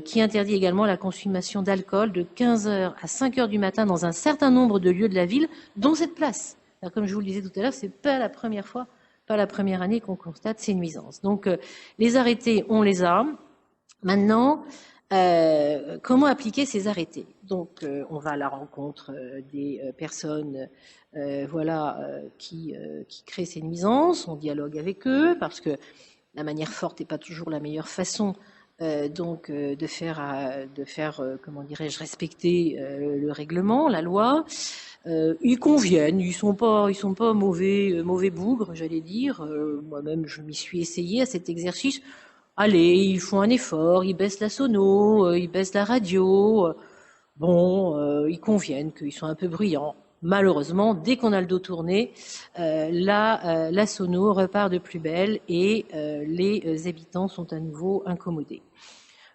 qui interdit également la consommation d'alcool de 15h à 5h du matin dans un certain nombre de lieux de la ville, dont cette place. Alors, comme je vous le disais tout à l'heure, c'est pas la première fois. Pas la première année qu'on constate ces nuisances. Donc, les arrêtés, on les a. Maintenant, comment appliquer ces arrêtés? Donc, on va à la rencontre des personnes qui créent ces nuisances, on dialogue avec eux, parce que la manière forte n'est pas toujours la meilleure façon de faire comment dirais-je, respecter le règlement, la loi. Ils conviennent, ils sont pas mauvais bougres, j'allais dire. Moi-même, je m'y suis essayé à cet exercice. Allez, ils font un effort, ils baissent la sono, ils baissent la radio. Ils conviennent qu'ils sont un peu bruyants. Malheureusement, dès qu'on a le dos tourné, la sono repart de plus belle et les habitants sont à nouveau incommodés.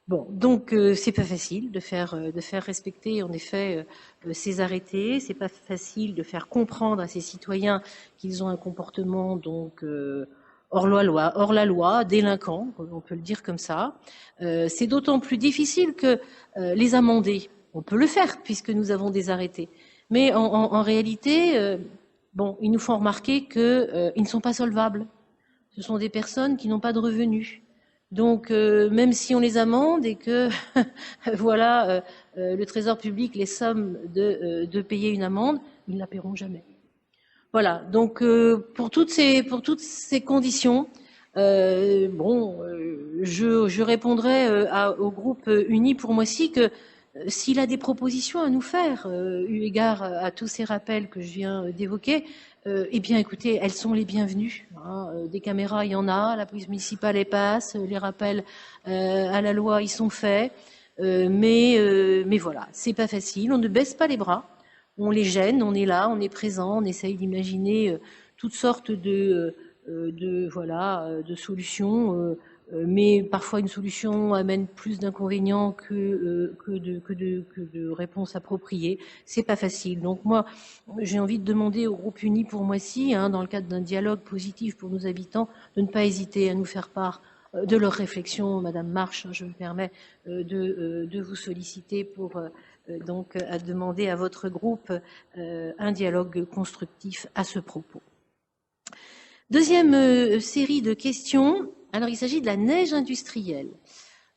Bon, donc c'est pas facile de faire respecter en effet ces arrêtés. C'est pas facile de faire comprendre à ces citoyens qu'ils ont un comportement donc hors la loi, délinquant, on peut le dire comme ça. C'est d'autant plus difficile que les amender. On peut le faire puisque nous avons des arrêtés, mais en réalité, ils nous font remarquer qu'ils ne sont pas solvables. Ce sont des personnes qui n'ont pas de revenus. Donc, même si on les amende et que le Trésor public les somme de payer une amende, ils ne la paieront jamais. Voilà. Donc, pour toutes ces conditions, je répondrai au groupe Uni pour Moissy que s'il a des propositions à nous faire, eu égard à tous ces rappels que je viens d'évoquer, eh bien, écoutez, elles sont les bienvenues. Des caméras, il y en a, la police municipale les passe, les rappels à la loi, ils sont faits. Mais voilà, c'est pas facile. On ne baisse pas les bras, on les gêne, on est là, on est présent, on essaye d'imaginer toutes sortes de solutions. Mais parfois une solution amène plus d'inconvénients que de réponses appropriées. C'est pas facile. Donc moi, j'ai envie de demander au groupe Uni pour Moissy, dans le cadre d'un dialogue positif pour nos habitants, de ne pas hésiter à nous faire part de leurs réflexions. Madame Marche, je me permets de vous solliciter pour donc à demander à votre groupe un dialogue constructif à ce propos. Deuxième série de questions. Alors, il s'agit de la neige industrielle.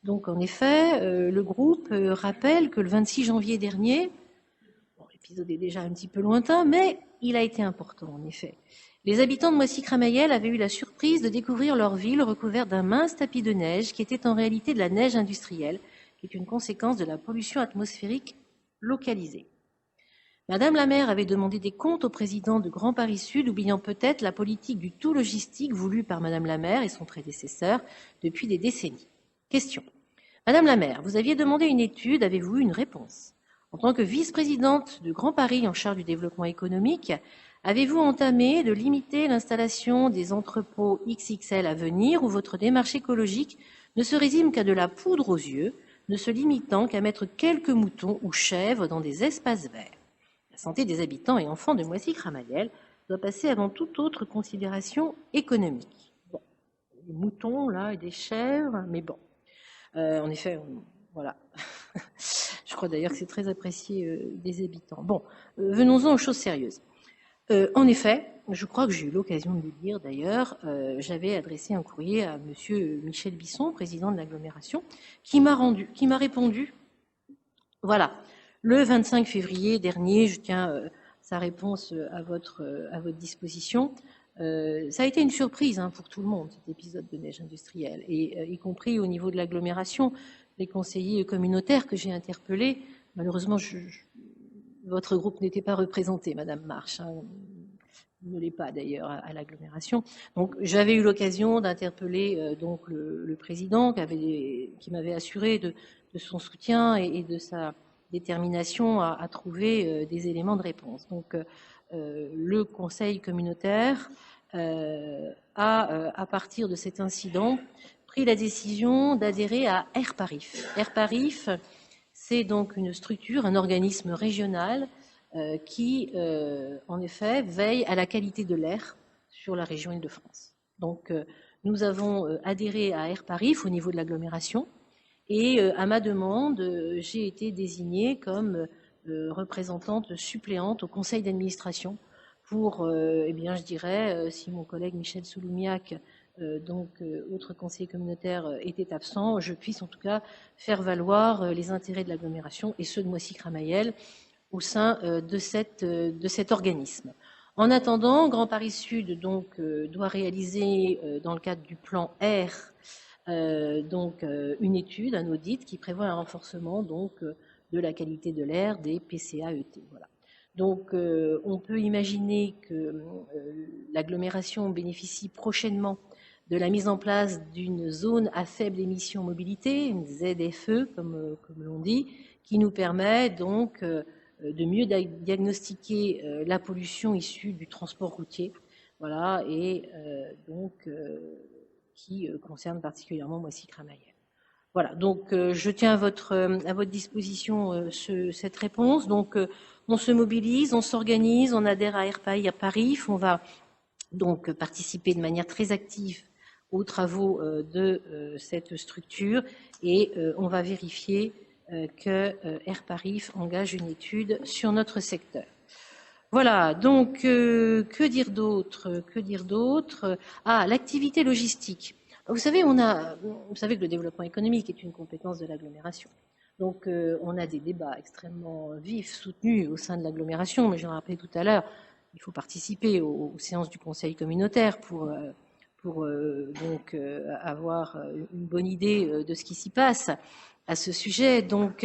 Donc, en effet, le groupe rappelle que le 26 janvier dernier, l'épisode est déjà un petit peu lointain, mais il a été important, en effet. Les habitants de Moissy-Cramayel avaient eu la surprise de découvrir leur ville recouverte d'un mince tapis de neige qui était en réalité de la neige industrielle, qui est une conséquence de la pollution atmosphérique localisée. Madame la maire avait demandé des comptes au président de Grand Paris Sud, oubliant peut-être la politique du tout logistique voulue par Madame la maire et son prédécesseur depuis des décennies. Question. Madame la maire, vous aviez demandé une étude, avez-vous eu une réponse? En tant que vice-présidente de Grand Paris en charge du développement économique, avez-vous entamé de limiter l'installation des entrepôts XXL à venir où votre démarche écologique ne se résume qu'à de la poudre aux yeux, ne se limitant qu'à mettre quelques moutons ou chèvres dans des espaces verts? santé des habitants et enfants de Moissy-Cramayel doit passer avant toute autre considération économique. Bon, des moutons, là, et des chèvres, mais bon. En effet, voilà. Je crois d'ailleurs que c'est très apprécié des habitants. Bon, venons-en aux choses sérieuses. En effet, je crois que j'ai eu l'occasion de le dire d'ailleurs, j'avais adressé un courrier à monsieur Michel Bisson, président de l'agglomération, qui m'a répondu, voilà, le 25 février dernier, je tiens sa réponse à votre disposition. Ça a été une surprise pour tout le monde, cet épisode de neige industrielle, et y compris au niveau de l'agglomération, les conseillers communautaires que j'ai interpellés. Malheureusement, votre groupe n'était pas représenté, Madame Marche, ne l'est pas d'ailleurs à l'agglomération. Donc j'avais eu l'occasion d'interpeller donc le président qui m'avait assuré de son soutien et de sa détermination à trouver des éléments de réponse. Donc le conseil communautaire a, à partir de cet incident, pris la décision d'adhérer à Airparif. Airparif, c'est donc une structure, un organisme régional qui, en effet, veille à la qualité de l'air sur la région Île-de-France. Donc, nous avons adhéré à Airparif au niveau de l'agglomération et, à ma demande, j'ai été désignée comme représentante suppléante au conseil d'administration pour, eh bien, je dirais, si mon collègue Michel Souloumiac, autre conseiller communautaire, était absent, je puisse en tout cas faire valoir les intérêts de l'agglomération et ceux de Moissy-Cramayel au sein de cet organisme. En attendant, Grand Paris Sud doit réaliser dans le cadre du plan R une étude, un audit qui prévoit un renforcement de la qualité de l'air des PCAET. Voilà. Donc on peut imaginer que l'agglomération bénéficie prochainement de la mise en place d'une zone à faible émission mobilité, une ZFE comme l'on dit, qui nous permet donc de mieux diagnostiquer la pollution issue du transport routier, voilà, et qui concerne particulièrement Moissy-Cramayel. Voilà, donc je tiens à votre disposition cette réponse. Donc on se mobilise, on s'organise, on adhère à Airparif, on va donc participer de manière très active aux travaux de cette structure et on va vérifier que Airparif engage une étude sur notre secteur. Voilà, donc que dire d'autre? Ah, l'activité logistique. Vous savez que le développement économique est une compétence de l'agglomération. Donc on a des débats extrêmement vifs, soutenus au sein de l'agglomération, mais je l'ai rappelé tout à l'heure, il faut participer aux séances du conseil communautaire pour avoir une bonne idée de ce qui s'y passe à ce sujet. Donc,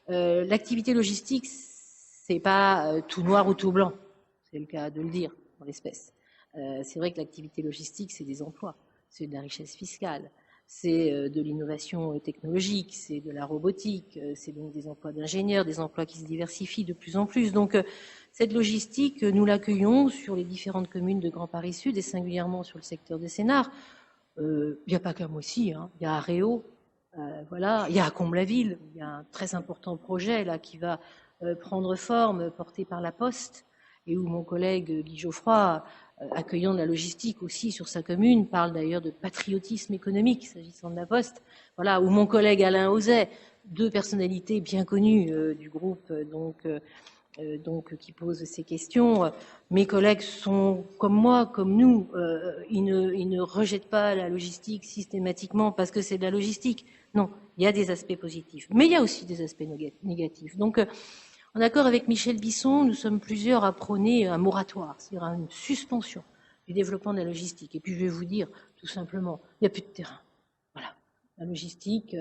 l'activité logistique, c'est pas tout noir ou tout blanc, c'est le cas de le dire en l'espèce. C'est vrai que l'activité logistique, c'est des emplois, c'est de la richesse fiscale, c'est de l'innovation technologique, c'est de la robotique, c'est donc des emplois d'ingénieurs, des emplois qui se diversifient de plus en plus. Donc, cette logistique, nous l'accueillons sur les différentes communes de Grand Paris Sud et singulièrement sur le secteur des Sénards. Il n'y a pas qu'à Moissy, il y a à Réau, voilà, il y a à Comble-la-Ville, il y a un très important projet là qui va prendre forme, porté par la Poste, et où mon collègue Guy Geoffroy, accueillant de la logistique aussi sur sa commune, parle d'ailleurs de patriotisme économique s'agissant de la Poste, voilà, où mon collègue Alain Auzet, deux personnalités bien connues du groupe, qui posent ces questions. Mes collègues sont comme moi, comme nous, ils ne rejettent pas la logistique systématiquement parce que c'est de la logistique. Non, il y a des aspects positifs, mais il y a aussi des aspects négatifs. Donc, en accord avec Michel Bisson, nous sommes plusieurs à prôner un moratoire, c'est-à-dire une suspension du développement de la logistique. Et puis, je vais vous dire, tout simplement, il n'y a plus de terrain. Voilà. La logistique,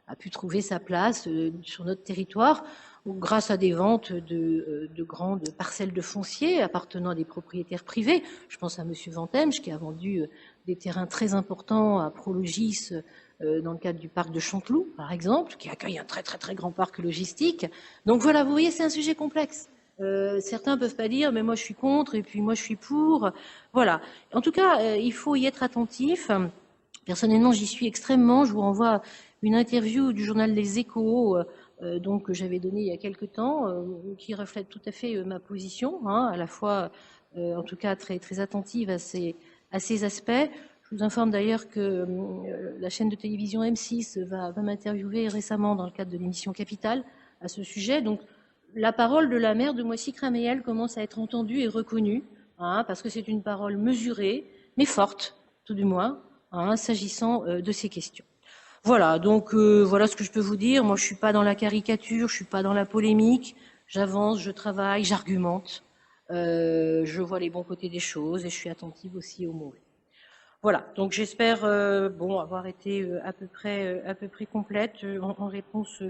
a pu trouver sa place sur notre territoire grâce à des ventes de grandes parcelles de foncier appartenant à des propriétaires privés. Je pense à M. Vantemsch qui a vendu des terrains très importants à Prologis dans le cadre du parc de Chanteloup, par exemple, qui accueille un très très très grand parc logistique. Donc voilà, vous voyez, c'est un sujet complexe. Certains peuvent pas dire, mais moi je suis contre et puis moi je suis pour. Voilà. En tout cas, il faut y être attentif. Personnellement, j'y suis extrêmement. Je vous renvoie une interview du journal Les Échos donc que j'avais donné il y a quelque temps, qui reflète tout à fait ma position, hein, à la fois, en tout cas très, très attentive à ces aspects. Je vous informe d'ailleurs que la chaîne de télévision M6 va m'interviewer récemment dans le cadre de l'émission Capitale à ce sujet. Donc la parole de la maire de Moissy-Cramayel commence à être entendue et reconnue, hein, parce que c'est une parole mesurée, mais forte, tout du moins, hein, s'agissant de ces questions. Voilà, donc voilà ce que je peux vous dire. Moi, je suis pas dans la caricature, je suis pas dans la polémique. J'avance, je travaille, j'argumente. Je vois les bons côtés des choses et je suis attentive aussi aux mauvais. Voilà, donc j'espère avoir été à peu près complète en réponse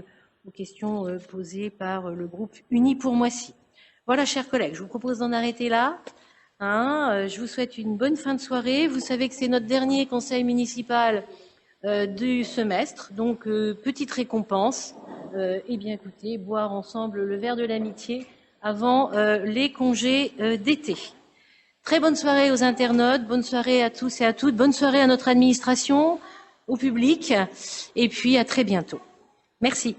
aux questions posées par le groupe Uni pour Moissy. Voilà, chers collègues, je vous propose d'en arrêter là. Hein, je vous souhaite une bonne fin de soirée. Vous savez que c'est notre dernier conseil municipal du semestre, donc petite récompense. Eh bien, écoutez, boire ensemble le verre de l'amitié avant les congés d'été. Très bonne soirée aux internautes, bonne soirée à tous et à toutes, bonne soirée à notre administration, au public, et puis à très bientôt. Merci.